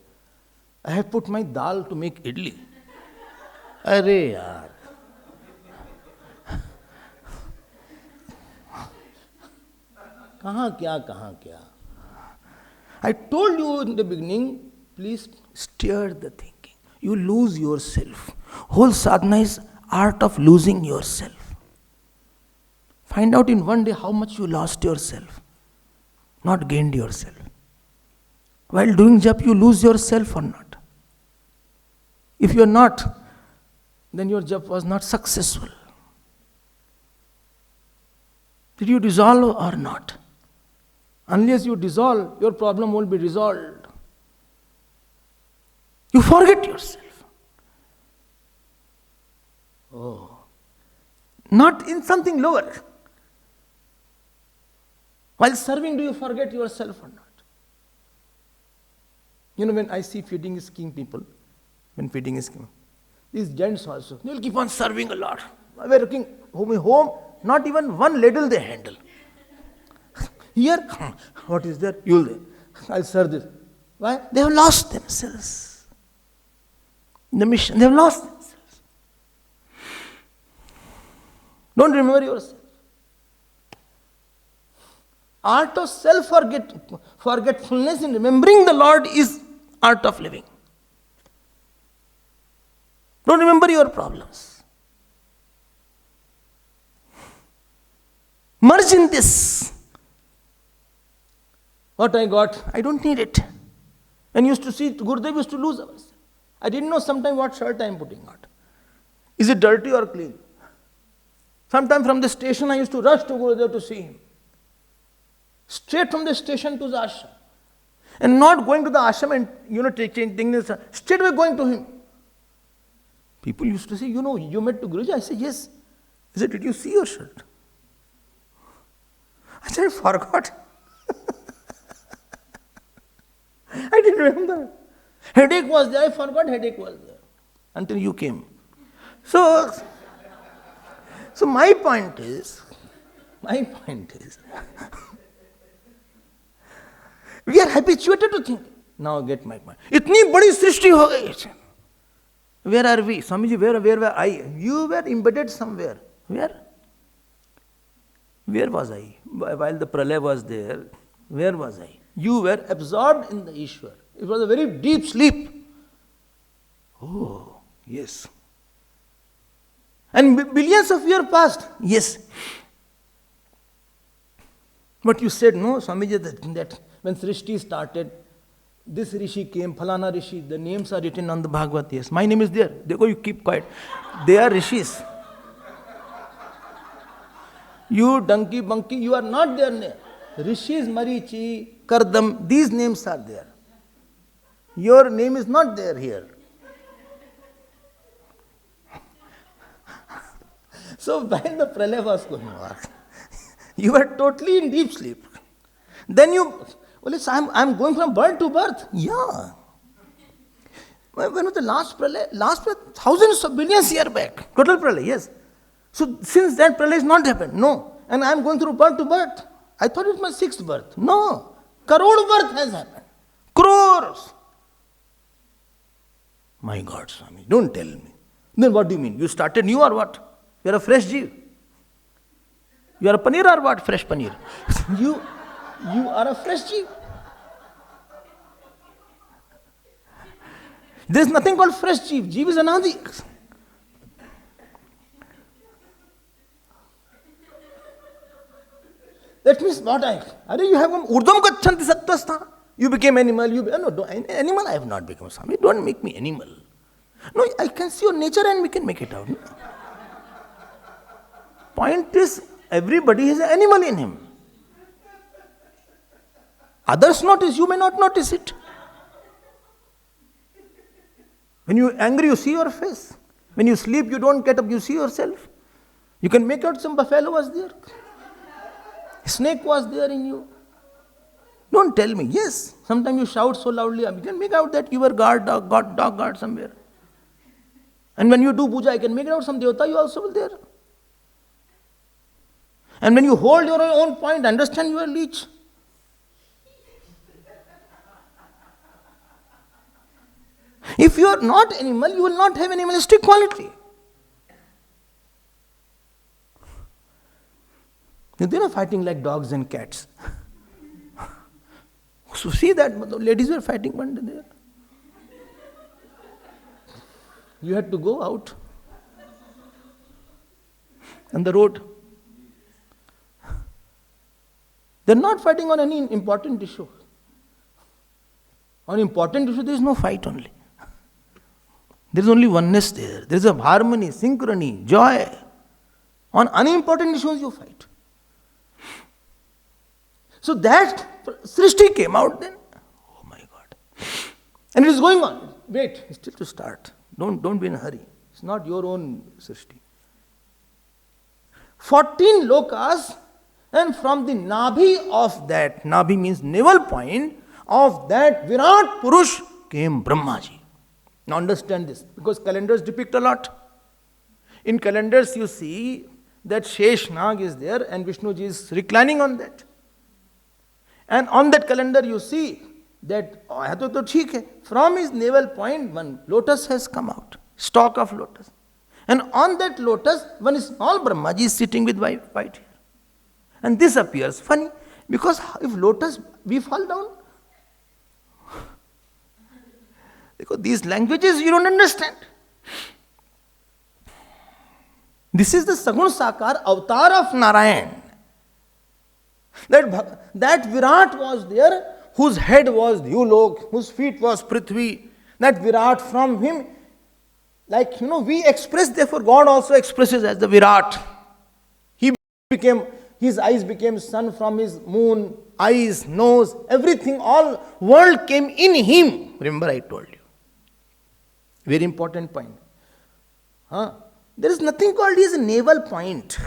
I have put my dal to make idli. Are yaar. Kahan kya? I told you in the beginning, please steer the thinking. You lose yourself. Whole sadhana is art of losing yourself. Find out in one day how much you lost yourself, not gained yourself. While doing jap, you lose yourself or not? If you are not, then your jap was not successful. Did you dissolve or not? Unless you dissolve, your problem will be resolved. You forget yourself. Oh. Not in something lower. While serving, do you forget yourself or not? You know, when I see feeding scheme people, these gents also, they will keep on serving a lot. We are looking home, not even one ladle they handle. Here, what is there? I'll serve this. Why? They have lost themselves. The mission, they have lost themselves. Don't remember yourself. Art of forgetfulness in remembering the Lord is art of living. Don't remember your problems. Merge in this. What I got, I don't need it. When used to see, Gurudev used to lose ourselves. I didn't know sometimes what shirt I am putting on. Is it dirty or clean? Sometimes from the station I used to rush to Gurudev to see him. Straight from the station to the ashram. And not going to the ashram and, taking this, straight away going to him. People used to say, you met to Guruji? I said, yes. He said, did you see your shirt? I said, I forgot. I didn't remember. Headache was there. I forgot headache was there. Until you came. So my point is, we are habituated to think. Now get my point. Itni badi srishti ho gayi. Where are we? Swamiji, where were I? You were embedded somewhere. Where? Where was I? While the pralaya was there, where was I? You were absorbed in the Ishwar. It was a very deep sleep. Oh, yes. And billions of years passed. Yes. But you said, no, Swamiji, that when Srishti started, this Rishi came, Phalana Rishi, the names are written on the Bhagavad. Yes, my name is there. They go, you keep quiet. They are Rishis. You, Donkey, Bunky, you are not their name. Rishis, Marichi, Kardam, these names are there. Your name is not there here. So when the pralaya was going on, you were totally in deep sleep. Then I'm going from birth to birth. Yeah. When was the last pralaya? Last pralaya, thousands of billions years back. Total pralaya, yes. So since that pralaya has not happened, no. And I'm going through birth to birth. I thought it was my sixth birth. No. Crore birth has happened. Crores. My God, Swami, don't tell me. Then what do you mean? You started new or what? You are a fresh jeev. You are a paneer or what? Fresh paneer. You are a fresh jeev. There is nothing called fresh jeev. Jeev is anadi. That means what you have urdham gachanti sattvastha. You became animal. Animal I have not become, Swami. Don't make me animal. No, I can see your nature and we can make it out. Point is, everybody has an animal in him. Others notice, you may not notice it. When you are angry, you see your face. When you sleep, you don't get up, you see yourself. You can make out some buffalo was there. Snake was there in you. Don't tell me. Yes, sometimes you shout so loudly, I can make out that you were dog guard somewhere. And when you do puja, I can make it out some devata, you also will there. And when you hold your own point, understand you are leech. If you are not animal, you will not have animalistic quality. They are fighting like dogs and cats. So see that ladies were fighting one day there. You had to go out on the road. They are not fighting on any important issue. On important issue, there is no fight only. There is only oneness there. There is a harmony, synchrony, joy. On unimportant issues, you fight. So that Srishti came out then. Oh my God. And it is going on. Wait, it's still to start. Don't be in a hurry. It's not your own Srishti. 14 lokas, and from the Nabhi of that, Nabhi means navel point, of that Virat Purush came Brahmaji. Now understand this, because calendars depict a lot. In calendars you see that Sheshnag is there and Vishnuji is reclining on that. And on that calendar you see that from his navel point one lotus has come out, stalk of lotus. And on that lotus one small Brahmaji is sitting with white hair. And this appears funny, because if lotus, we fall down. Because these languages you don't understand. This is the Sagun Sakar avatar of Narayan. That Virat was there, whose head was Yulok, whose feet was Prithvi. That Virat, from him, like we express, therefore God also expresses as the Virat. His eyes became sun from his moon, eyes, nose, everything, all world came in him. Remember I told you. Very important point. There is nothing called his navel point.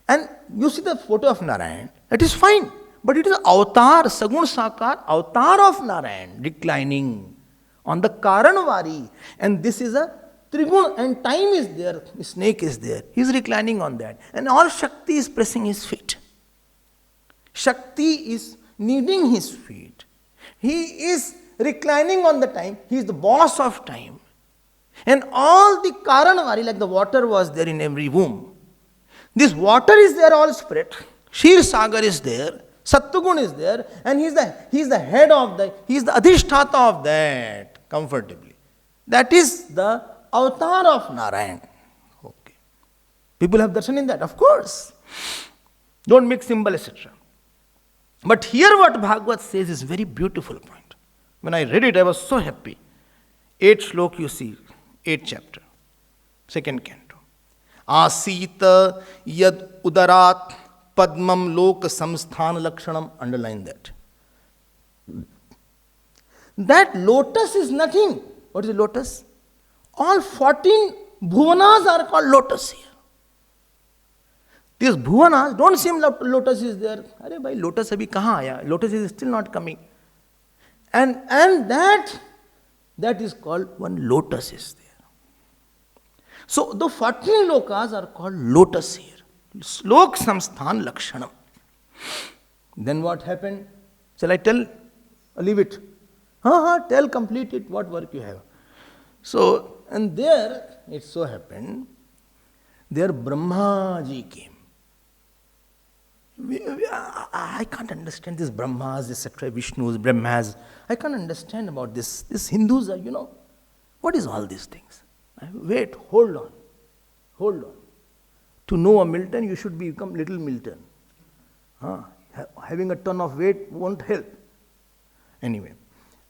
And you see the photo of Narayan, that is fine. But it is avatar, Sagun Sakar, avatar of Narayan, reclining on the Karanvari. And this is a Trigun, and time is there, snake is there. He is reclining on that. And all Shakti is pressing his feet. Shakti is kneading his feet. He is reclining on the time. He is the boss of time. And all the Karanvari, like the water was there in every womb. This water is there all spread. Shir Sagar is there. Sattugun is there. And he is the head of he is the Adhisthata of that, comfortably. That is the avatar of Narayan. Okay. People have darshan in that, of course. Don't mix symbol, etc. But here what Bhagavat says is very beautiful point. When I read it, I was so happy. 8 shlok you see, 8th chapter, 2nd canto. Asita yad udarat padmam lok samsthan lakshanam. Underline that. That lotus is nothing. What is a lotus? All 14 bhuvanas are called lotus here. These bhuvanas don't seem like lotus is there. Arey bhai, lotus abhi kahan aaya? Lotus is still not coming. And that is called one lotus is there. So the 14 lokas are called lotus here. Slok samsthan lakshanam. Then what happened? Shall I tell or leave it? Tell, complete it, what work you have. So, and there, it so happened, there Brahmaji came. I can't understand this Brahmas, etc., Vishnus, Brahmas. I can't understand about this. These Hindus are, what is all these things? Wait, hold on. To know a Milton, you should become little Milton. Having a ton of weight won't help. Anyway,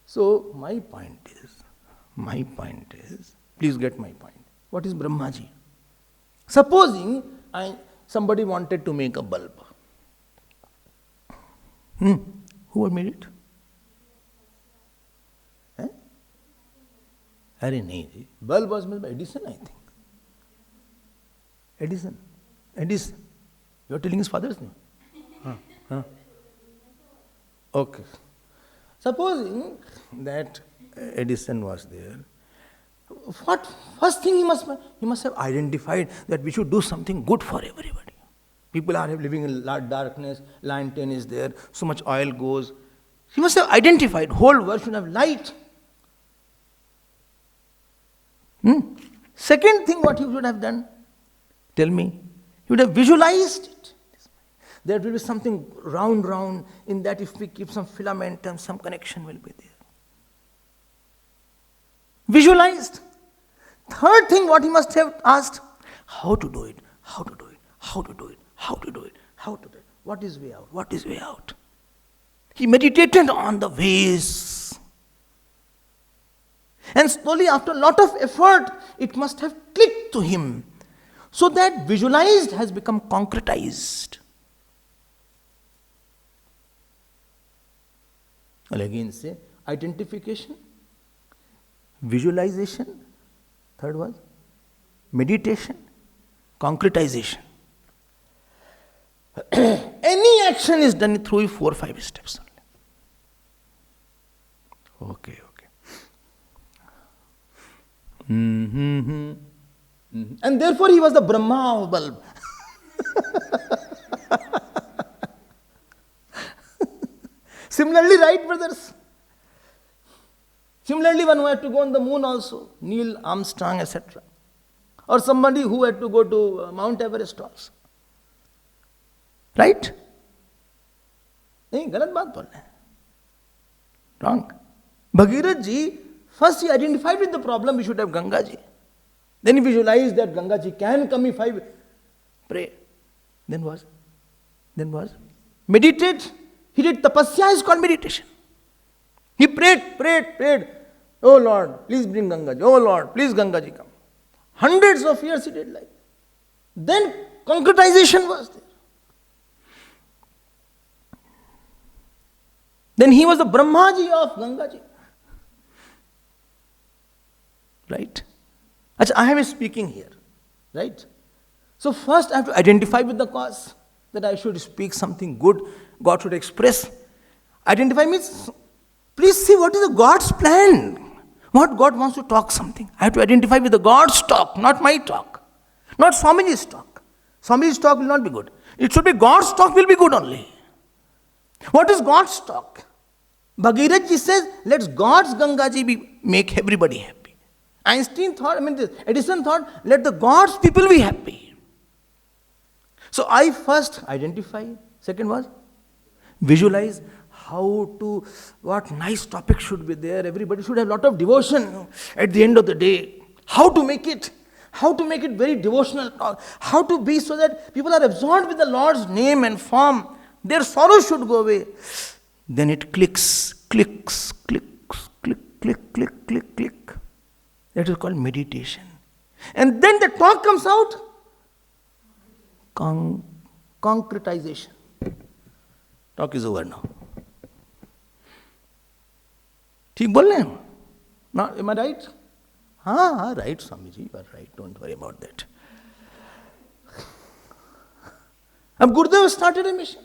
so my point is, please get my point. What is Brahmaji? Supposing somebody wanted to make a bulb. Who would made it? Bulb was made by Edison, I think. Edison. You are telling his father's name? Okay. Supposing that Edison was there, what first thing he must have identified that we should do something good for everybody. People are living in darkness, lantern is there, so much oil goes. He must have identified whole world should have light. Second thing what he would have done, tell me, he would have visualized it. There will be something round, in that if we keep some filament and some connection will be there. Visualized. Third thing what he must have asked, how to do it, how to do it, how to do it, how to do it, how to do it. What is way out, what is way out? He meditated on the ways. And slowly after a lot of effort, it must have clicked to him. So that visualized has become concretized. I'll again say identification, visualization, third was meditation, concretization. Any action is done through 4 or 5 steps only. Okay. And therefore he was the Brahma of bulb. Similarly, right, brothers? Similarly, one who had to go on the moon also, Neil Armstrong, etc. Or somebody who had to go to Mount Everest also. Right? नहीं, गलत बात बोल रहे हैं. Wrong. Bhagirath ji, first he identified with the problem, we should have Ganga ji. Then he visualized that Ganga ji can come if I pray. Then was meditate. He did tapasya, is called meditation. He prayed. Oh Lord, please bring Ganga ji. Oh Lord, please Ganga ji come. Hundreds of years he did like. Then concretization was there. Then he was the Brahmaji of Ganga ji. Right? I am speaking here. Right? So first I have to identify with the cause, that I should speak something good, God should express. Identify means, please see what is the God's plan. What God wants to talk something. I have to identify with the God's talk, not my talk. Not Swamiji's talk. Swamiji's talk will not be good. It should be God's talk will be good only. What is God's talk? Bhagirath ji says, let God's Ganga ji make everybody happy. Edison thought, let the God's people be happy. So I first identify. Second was visualize what nice topic should be there. Everybody should have a lot of devotion at the end of the day. How to make it very devotional. How to be so that people are absorbed with the Lord's name and form. Their sorrow should go away. Then it clicks. That is called meditation. And then the talk comes out. Concretization. Talk is over now. ठीक बोल रहे हैं? Now, am I right? हाँ, right, Swamiji, you are right. Don't worry about that. अब Gurudev started a mission.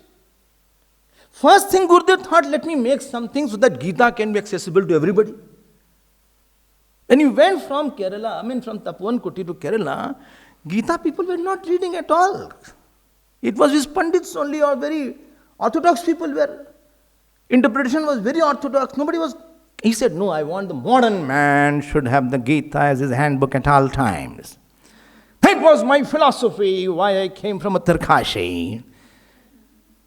First thing Gurudev thought, let me make something so that Gita can be accessible to everybody. When he went from Kerala, from Tapovan Kuti to Kerala, Gita people were not reading at all. It was his Pandits only, or very orthodox people were. Interpretation was very orthodox. He said, no, I want the modern man should have the Gita as his handbook at all times. That was my philosophy, why I came from Uttarkashi.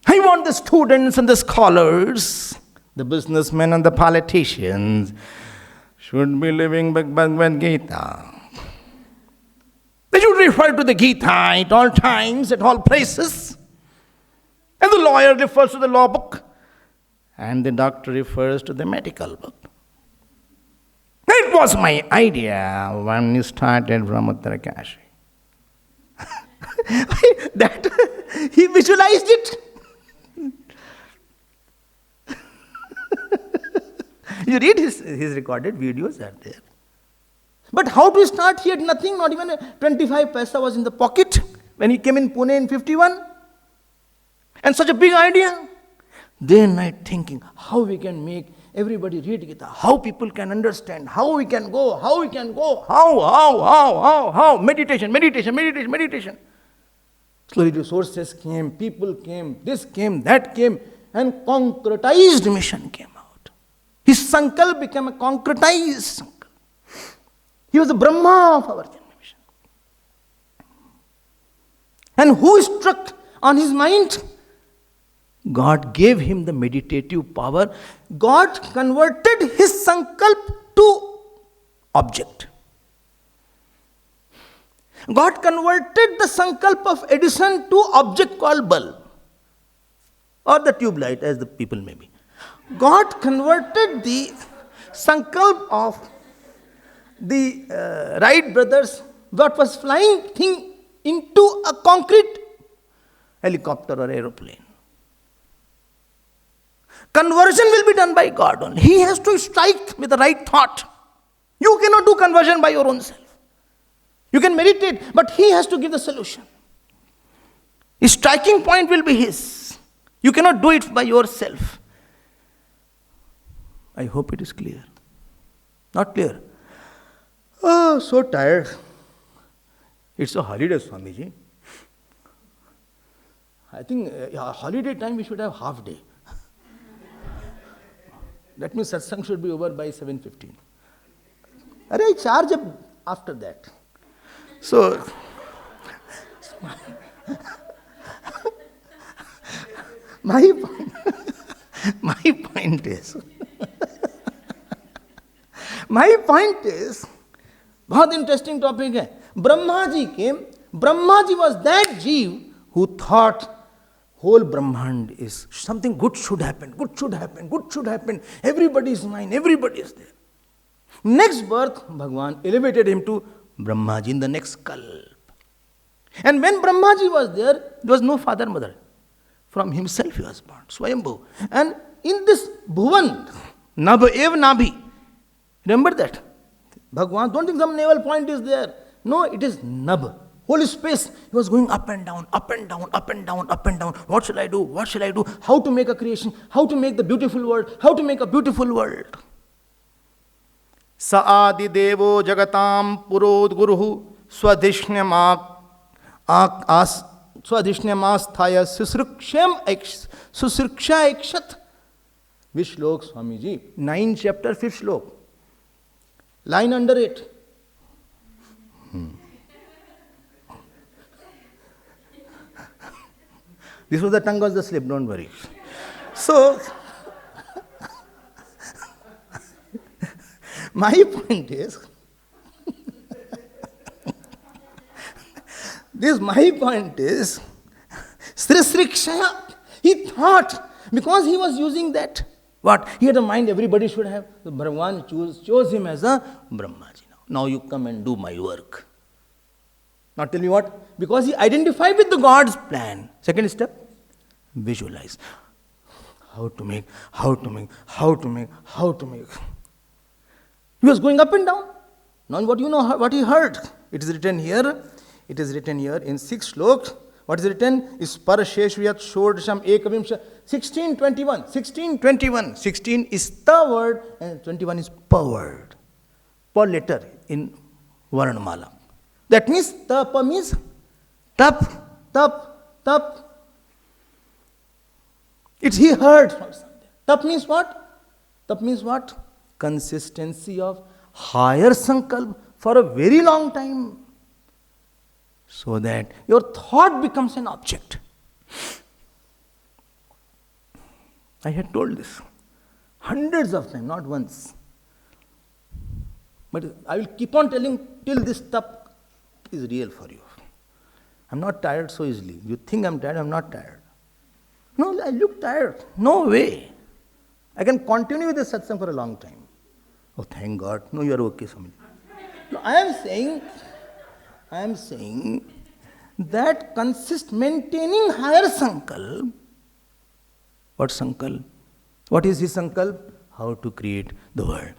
I want the students and the scholars, the businessmen and the politicians should be living Bhagavad Gita. They should refer to the Gita at all times, at all places. And the lawyer refers to the law book. And the doctor refers to the medical book. That was my idea when you started from Uttarkashi. He visualized it. You read his recorded videos are there. But how to start? He had nothing, not even 25 paisa was in the pocket when he came in Pune in 51. And such a big idea. day and night thinking how we can make everybody read Gita, how people can understand, how we can go, how, meditation. Slowly resources came, people came, this came, that came, and concretized mission came out. His sankalp became a concretized sankalp. He was the Brahma of our generation. And who struck on his mind? God gave him the meditative power. God converted his sankalp to object. God converted the sankalp of Edison to object called bulb, or the tube light, as the people may be. God converted the sankalp of the Wright brothers, what was flying thing, into a concrete helicopter or aeroplane. Conversion will be done by God only. He has to strike with the right thought. You cannot do conversion by your own self. You can meditate, but he has to give the solution. His striking point will be his. You cannot do it by yourself. I hope it is clear. Not clear? Oh, so tired. It's a holiday, Swamiji. I think holiday time we should have half day. That means satsang should be over by 7:15. I charge up after that. So, my point is, बहुत interesting topic है. Brahmaji came. Brahmaji was that Jeev who thought whole Brahmand is something good should happen. Everybody is mine. Everybody is there. Next birth, Bhagwan elevated him to Brahmaji in the next kalp. And when Brahmaji was there was no father, mother. From himself he was born, Swayambhu. And in this Bhuvan, Nabh Ev Nabhi, remember that? Bhagwan, don't think some navel point is there. No, it is Nabh. Whole space, he was going up and down. What shall I do? How to make a creation? How to make the beautiful world? How to make a beautiful world? Saadi Devo Jagatam Purod Guruhu Swadhishnyamasthaya Susriksha Ekshat. Which slok, Swamiji? 9th chapter, 5th slok. Line under it. This was the tongue was the slip, don't worry. So, my point is, Srisrikshaya, he thought, because he was using that, what? He had a mind everybody should have. The Bhagwan chose him as a Brahmaji. Now you come and do my work. Now tell me what? Because he identified with the God's plan. Second step, visualize. How to make. He was going up and down. Now what what he heard? It is written here in 6th slok. What is written? Sparsheshviyat Shodasham Ekavimsha. 16:21. 16 is the word and 21 is per word. Per letter in Varnamala. That means tapa means tap. It's he heard from something. Tap means what? Consistency of higher sankalp for a very long time. So that your thought becomes an object. I had told this hundreds of times, not once. But I will keep on telling till this tap is real for you. I'm not tired so easily. You think I'm tired, I'm not tired. No, I look tired. No way. I can continue with this satsang for a long time. Oh, thank God. No, you are okay, Swami. No, I am saying that maintaining higher sankalp. What sankalp? What is his sankalp? How to create the world.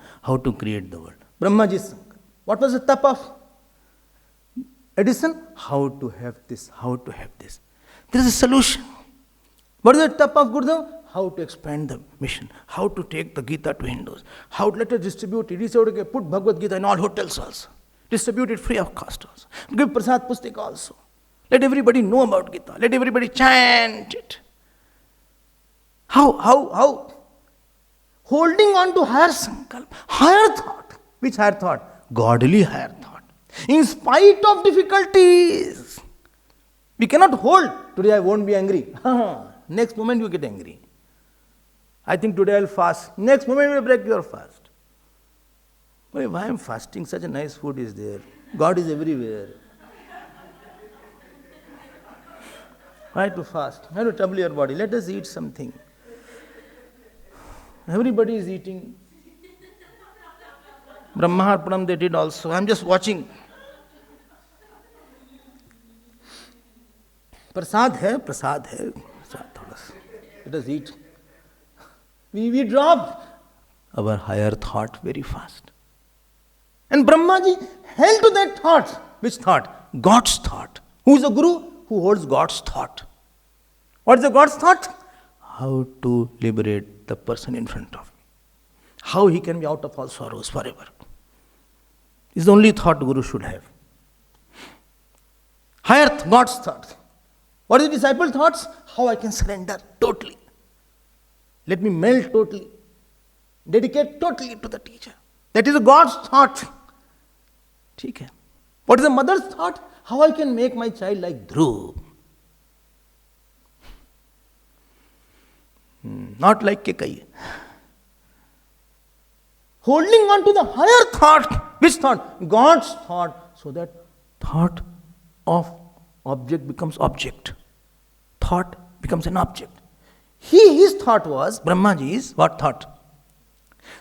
Brahmaji's sankalp. What was the tap of Edison? How to have this. There is a solution. What is the tap of Gurudev? how to expand the mission, how to take the Gita to Hindus, how to let us distribute it. He said, okay, put Bhagavad Gita in all hotels also. Distribute it free of cost also. Give Prasad Pustika also. Let everybody know about Gita. Let everybody chant it. How? Holding on to higher sankalp, higher thought. Which higher thought? Godly higher thought. In spite of difficulties. We cannot hold. Today I won't be angry. Next moment you get angry. I think today I'll fast. Next moment you will break your fast. Why am I fasting? Such a nice food is there. God is everywhere. Why to fast? Why to trouble your body? Let us eat something. Everybody is eating. Brahmaharpanam they did also. I am just watching. Prasad hai. Prasad thoda sa. Let us eat. We drop our higher thought very fast. And Brahmaji held to that thought. Which thought? God's thought. Who is the Guru? Who holds God's thought. What is the God's thought? How to liberate the person in front of me. How he can be out of all sorrows forever. Is the only thought Guru should have. Higher God's thought. What is the disciple thoughts? How I can surrender totally. Let me melt totally. Dedicate totally to the teacher. That is God's thought. Okay. What is the mother's thought? How I can make my child like Dhruv. Not like Kekai. Holding on to the higher thought. Which thought? God's thought. So that thought of object becomes object. Thought becomes an object. His thought was, Brahmaji's, what thought?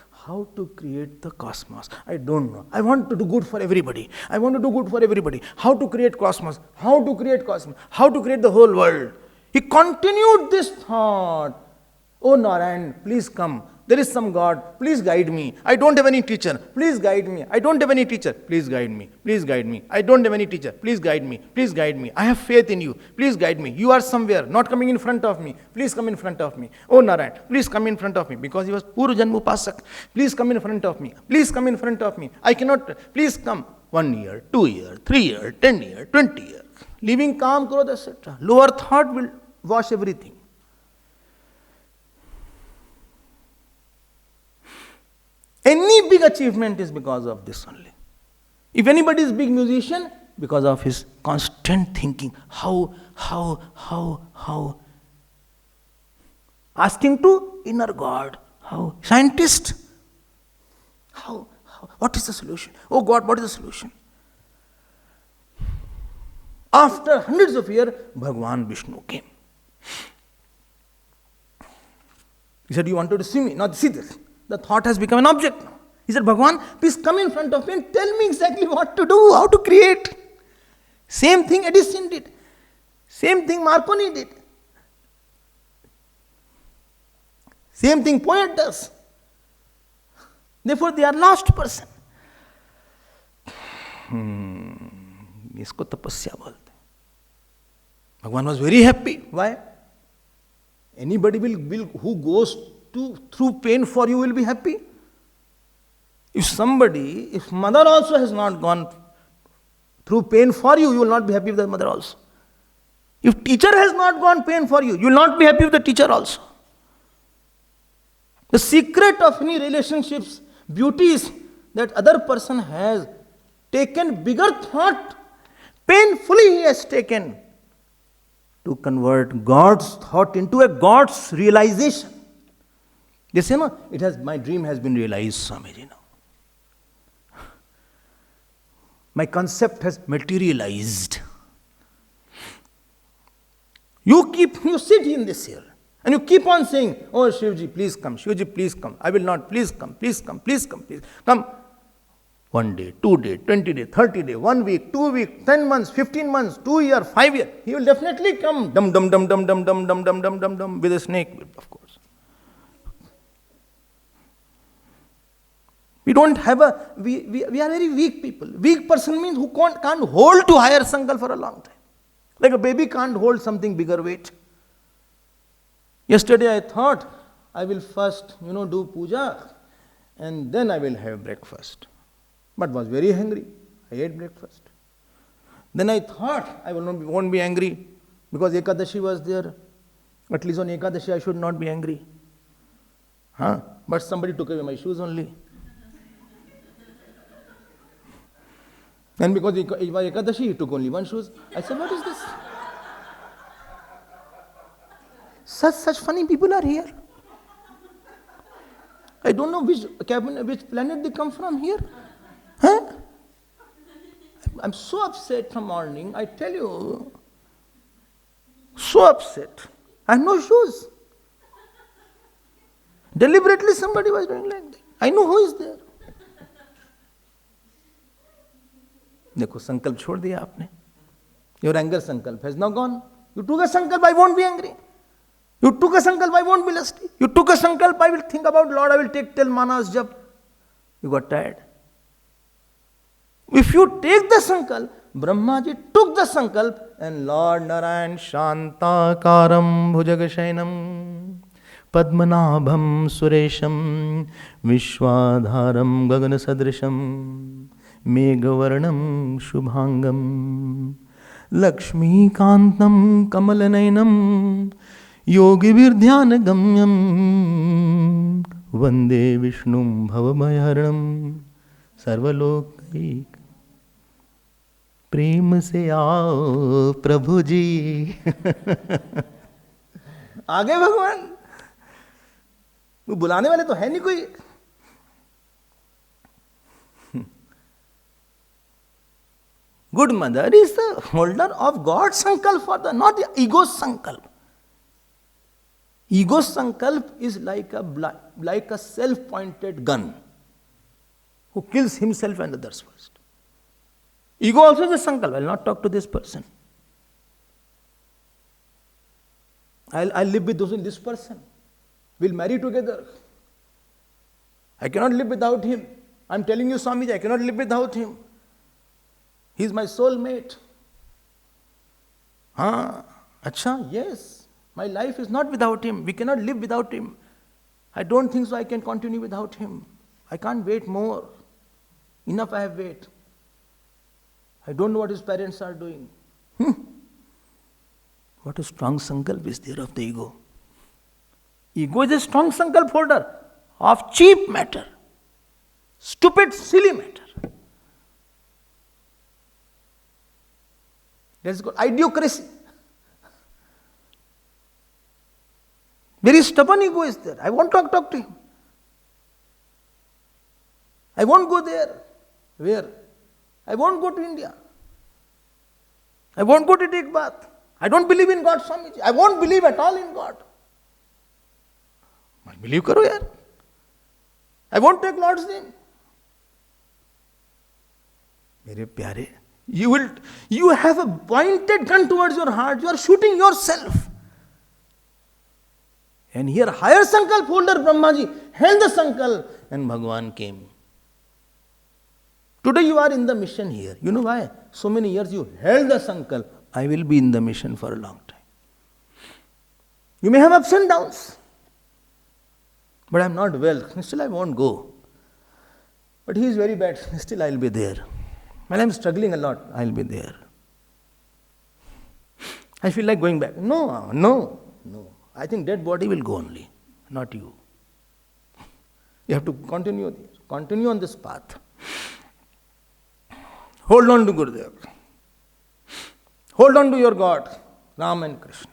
How to create the cosmos. I don't know. I want to do good for everybody. I want to do good for everybody. How to create cosmos. How to create cosmos. How to create the whole world. He continued this thought. Oh Narayan, please come. There is some God. Please guide me. I don't have any teacher. Please guide me. I don't have any teacher. Please guide me. Please guide me. I don't have any teacher. Please guide me. Please guide me. I have faith in you. Please guide me. You are somewhere, not coming in front of me. Please come in front of me. Oh Narayan, please come in front of me. Because he was Puru Janmu Pasak. Please come in front of me. Please come in front of me. I cannot. Please come. 1 year, 2 years, 3 years, 10 years, 20 years. Living calm, krodh, etc. Lower thought will wash everything. Any big achievement is because of this only. If anybody is big musician, because of his constant thinking, how. Asking to inner God, how. Scientist, how. What is the solution? Oh God, what is the solution? After hundreds of years, Bhagavan Vishnu came. He said, you wanted to see me, not see this. The thought has become an object now. He said, Bhagavan, please come in front of me and tell me exactly what to do, how to create. Same thing Edison did. Same thing Marconi did. Same thing poet does. Therefore, they are lost person. इसको तपस्या बोलते. Bhagavan was very happy. Why? Anybody who goes through pain for you will be happy. If mother also has not gone through pain for you, you will not be happy with the mother also. If teacher has not gone pain for you, you will not be happy with the teacher also. The secret of any relationships, beauty is that other person has taken bigger thought, painfully he has taken, to convert God's thought into a God's realization. They say, no, my dream has been realized, Swamiji. No. My concept has materialized. You sit in this here, and you keep on saying, oh Shivji, please come, Shivji, please come. I will not, please come, please come, please come, please come. 1 day, 2 days, 20 days, 30 days, 1 week, 2 weeks, 10 months, 15 months, 2 years, 5 years. He will definitely come, dum with a snake whip, of course. We don't have we are very weak people. Weak person means who can't hold to higher sankalp for a long time. Like a baby can't hold something bigger weight. Yesterday I thought I will first, do puja and then I will have breakfast. But was very hungry. I ate breakfast. Then I thought I won't be angry because Ekadashi was there. At least on Ekadashi I should not be angry. But somebody took away my shoes only. And because it was Ekadashi, he took only one shoes. I said, what is this? Such funny people are here. I don't know which planet they come from here. I'm so upset from morning, I tell you. So upset. I have no shoes. Deliberately somebody was doing like that. I know who is there. देखो संकल्प छोड़ दिया आपने. Your anger sankalp has now gone. You took a sankalp, I won't be angry. You took a sankalp, I won't be lusty. You took a sankalp, I will think about Lord, I will till manas jap. You got tired. If you take the sankalp, Brahmaji took the sankalp and Lord Narayan Shantakaram Bhujagashainam Padmanabham Suresham Vishwadharam Gaganasadrisham Meghavarnam Shubhangam Lakshmi Kantam Kamalanainam Yogi Virdhyana Gamyam Vande Vishnum Bhavamayaranam Sarvalokaik प्रेम से आओ प्रभु जी. आगे भगवान, वो बुलाने वाले तो है नहीं कोई. Good mother is the holder of God's sankalp for the, not the ego's sankalp. Ego's sankalp is like a self-pointed gun who kills himself and others first. Ego also is a sankalp. I will not talk to this person. I'll live with this person. We'll marry together. I cannot live without him. I'm telling you, Swamiji, I cannot live without him. He's my soulmate. Acha, yes. My life is not without him. We cannot live without him. I don't think so I can continue without him. I can't wait more. Enough I have wait. I don't know what his parents are doing. What a strong sankalp is there of the ego. Ego is a strong sankalp holder of cheap matter. Stupid, silly matter. That's called idiocracy. Very stubborn ego is there. I won't talk to him. I won't go there. Where? I won't go to India. I won't go to take bath. I don't believe in God, Swamiji. I won't believe at all in God. Believe karo yaar. I won't take Lord's name. Mere pyare, you have a pointed gun towards your heart. You are shooting yourself. And here higher sankalp holder Brahmaji held the sankalp and Bhagavan came. Today you are in the mission here. You know why? So many years you held the sankalp. I will be in the mission for a long time. You may have ups and downs. But I am not well. Still I won't go. But he is very bad. Still I will be there. When I am struggling a lot, I will be there. I feel like going back. No. I think dead body will go only, not you. You have to continue there. Continue on this path. Hold on to Gurudev. Hold on to your God, Ram and Krishna.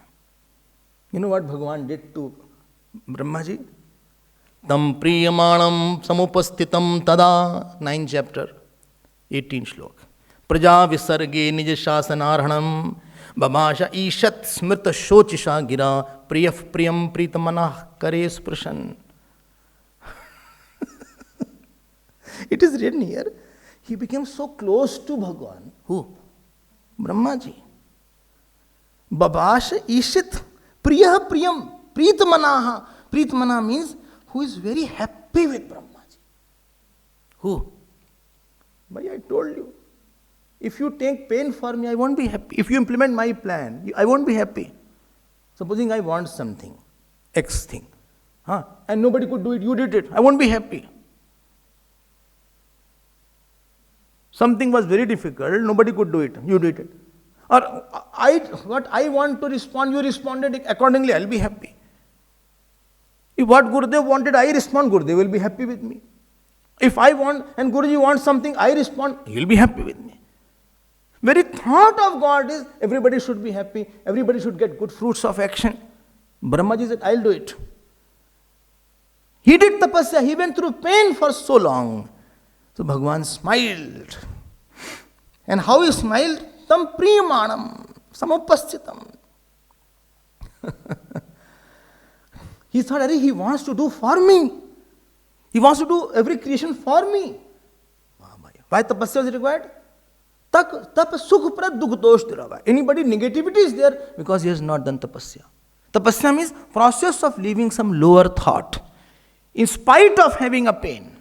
You know what Bhagavan did to Brahmaji? Tam priyamanam samupastitam tada, 9th chapter, 18th shlok. Praja visarge nij shasanarhanam babasha ishat smrita shochisha gira priyaf priyam pritamanah kare sprashan. It is written here. He became so close to Bhagavan. Who? Brahmaji. Babasha ishit priyah priyam pritamanaha. Pritamana means who is very happy with Brahmaji. Who? But I told you, if you take pain for me, I won't be happy. If you implement my plan, I won't be happy. Supposing I want something, X thing. And nobody could do it, you did it. I won't be happy. Something was very difficult, nobody could do it, you did it. Or what I want to respond, you responded accordingly, I'll be happy. If what Gurudev wanted, I respond, Gurudev will be happy with me. If I want and Guruji wants something, I respond, he will be happy with me. Very thought of God is everybody should be happy, everybody should get good fruits of action. Brahmaji said, I'll do it. He did tapasya, he went through pain for so long. So Bhagavan smiled. And how he smiled? Tam priyamanam samupaschitam. He thought, he wants to do for me. He wants to do every creation for me. Why tapasya is required? Tap sukh prad dukh dosh dirava. Anybody negativity is there because he has not done tapasya. Tapasya means process of leaving some lower thought in spite of having a pain.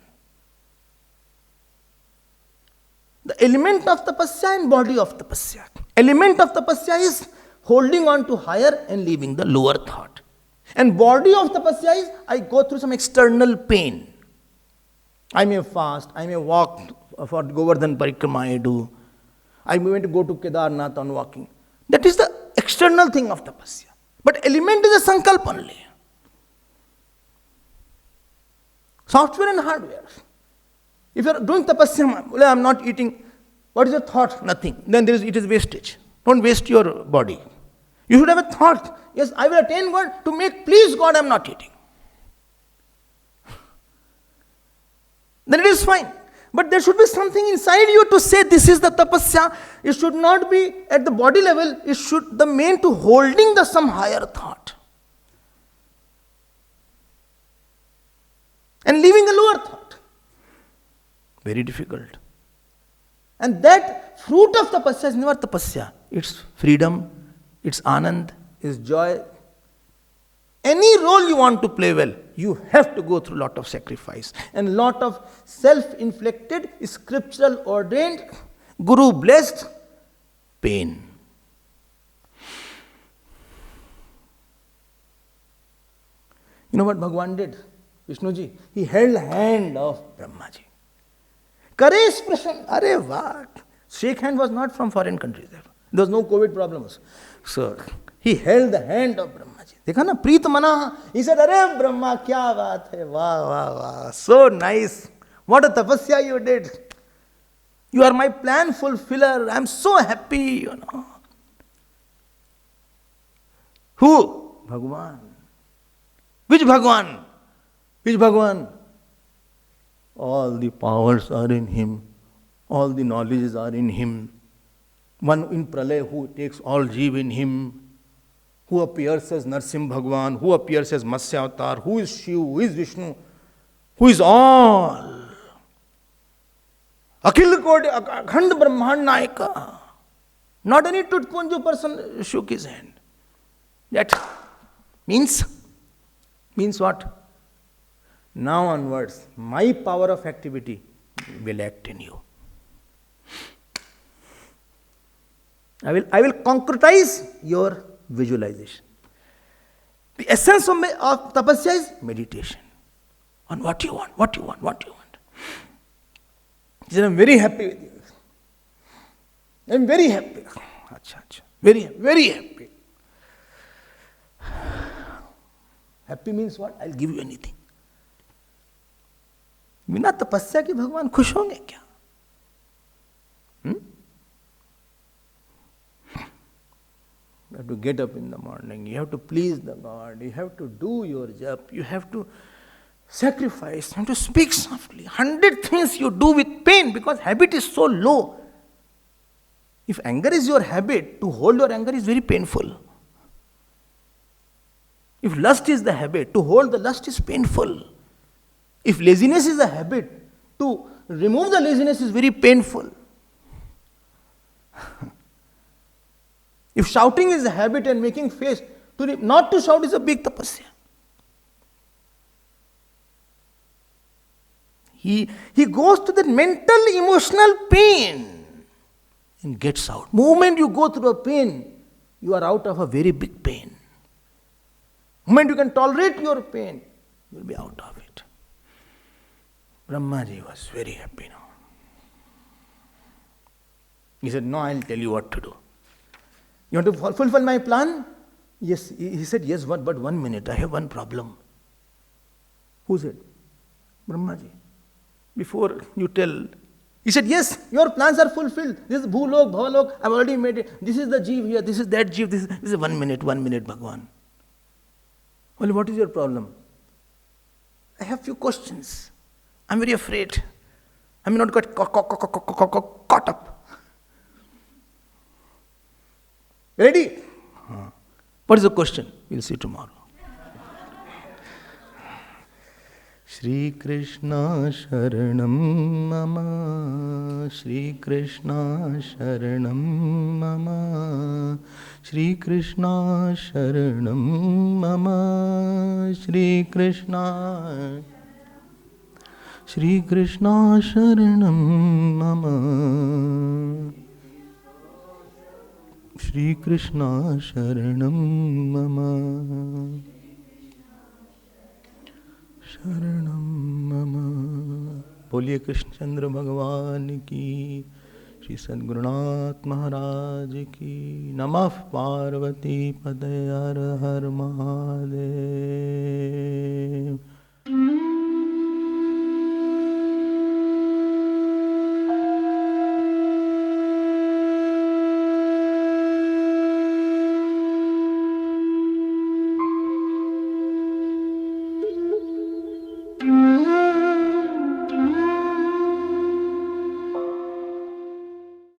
The element of tapasya and body of tapasya. Element of tapasya is holding on to higher and leaving the lower thought. And body of tapasya is I go through some external pain. I may fast, I may walk for Govardhan Parikrama I do. I may want to go to Kedarnath on walking. That is the external thing of tapasya. But element is a sankalp only. Software and hardware. If you are doing tapasya, I am not eating, what is your thought? Nothing. Then it is wastage. Don't waste your body. You should have a thought. Yes, I will attain God. To make please God, I am not eating. Then it is fine. But there should be something inside you to say this is the tapasya. It should not be at the body level. It should the main to holding the some higher thought. And leaving a lower thought. Very difficult. And that fruit of tapasya is never tapasya. It's freedom, it's anand, it's joy. Any role you want to play well, you have to go through a lot of sacrifice and lot of self-inflicted, scriptural ordained, guru blessed pain. You know what Bhagavan did? Vishnuji, he held the hand of Brahmaji. Karesh Prashan, Are what? Shake hand was not from foreign countries. There was no COVID problems. So he held the hand of Brahmaji. Dekha na, Preet Mana. He said, Are Brahma, kya baat hai? Wow, wow, wow. So nice. What a tapasya you did. You are my plan fulfiller. I am so happy, you know. Who? Bhagavan. Which Bhagavan? Which Bhagavan? All the powers are in him. All the knowledges are in him. One in Pralay who takes all jeev in him. Who appears as Narsim Bhagavan, who appears as Matsya Avatar, who is Shiv, who is Vishnu, who is all. Akhil Koti, Akhand Brahmand Nayaka. Not any Tutpunju person shook his hand. That means what? Now onwards, my power of activity will act in you. I will concretize your visualization. The essence of tapasya is meditation on what you want. He said, I'm very happy with you. I'm very happy. Very, very happy. Happy means what? I'll give you anything. बिना तपस्या के भगवान खुश होंगे क्या? You have to get up in the morning, you have to please the God, you have to do your job, you have to sacrifice, you have to speak softly. 100 things you do with pain because habit is so low. If anger is your habit, to hold your anger is very painful. If lust is the habit, to hold the lust is painful. If laziness is a habit, to remove the laziness is very painful. If shouting is a habit and making face, not to shout is a big tapasya. He goes to that mental, emotional pain and gets out. Moment you go through a pain, you are out of a very big pain. The moment you can tolerate your pain, you will be out of it. Brahmaji was very happy now. He said, no, I'll tell you what to do. You want to fulfill my plan? Yes. He said, yes, but 1 minute, I have one problem. Who said? Brahmaji. Before you tell, he said, yes, your plans are fulfilled. This is Bhulok, Bhavalok, I've already made it. This is the Jeev here, this is that Jeev, this is 1 minute, Bhagwan. Well, what is your problem? I have few questions. I'm very afraid. I may not get caught up. Ready? What is the question? We'll see tomorrow. Shri Krishna Sharanam Mama, Shri Krishna Sharanam Mama, Shri Krishna Sharanam Mama, Shri Krishna Sharanam Mama, Shri Krishna Sharanam Mama, Sharanam Mama. बोलिए कृष्ण चंद्र भगवान की, श्री सद्गुरुनाथ महाराज की। नमः पार्वती पतये हर हर महादेव।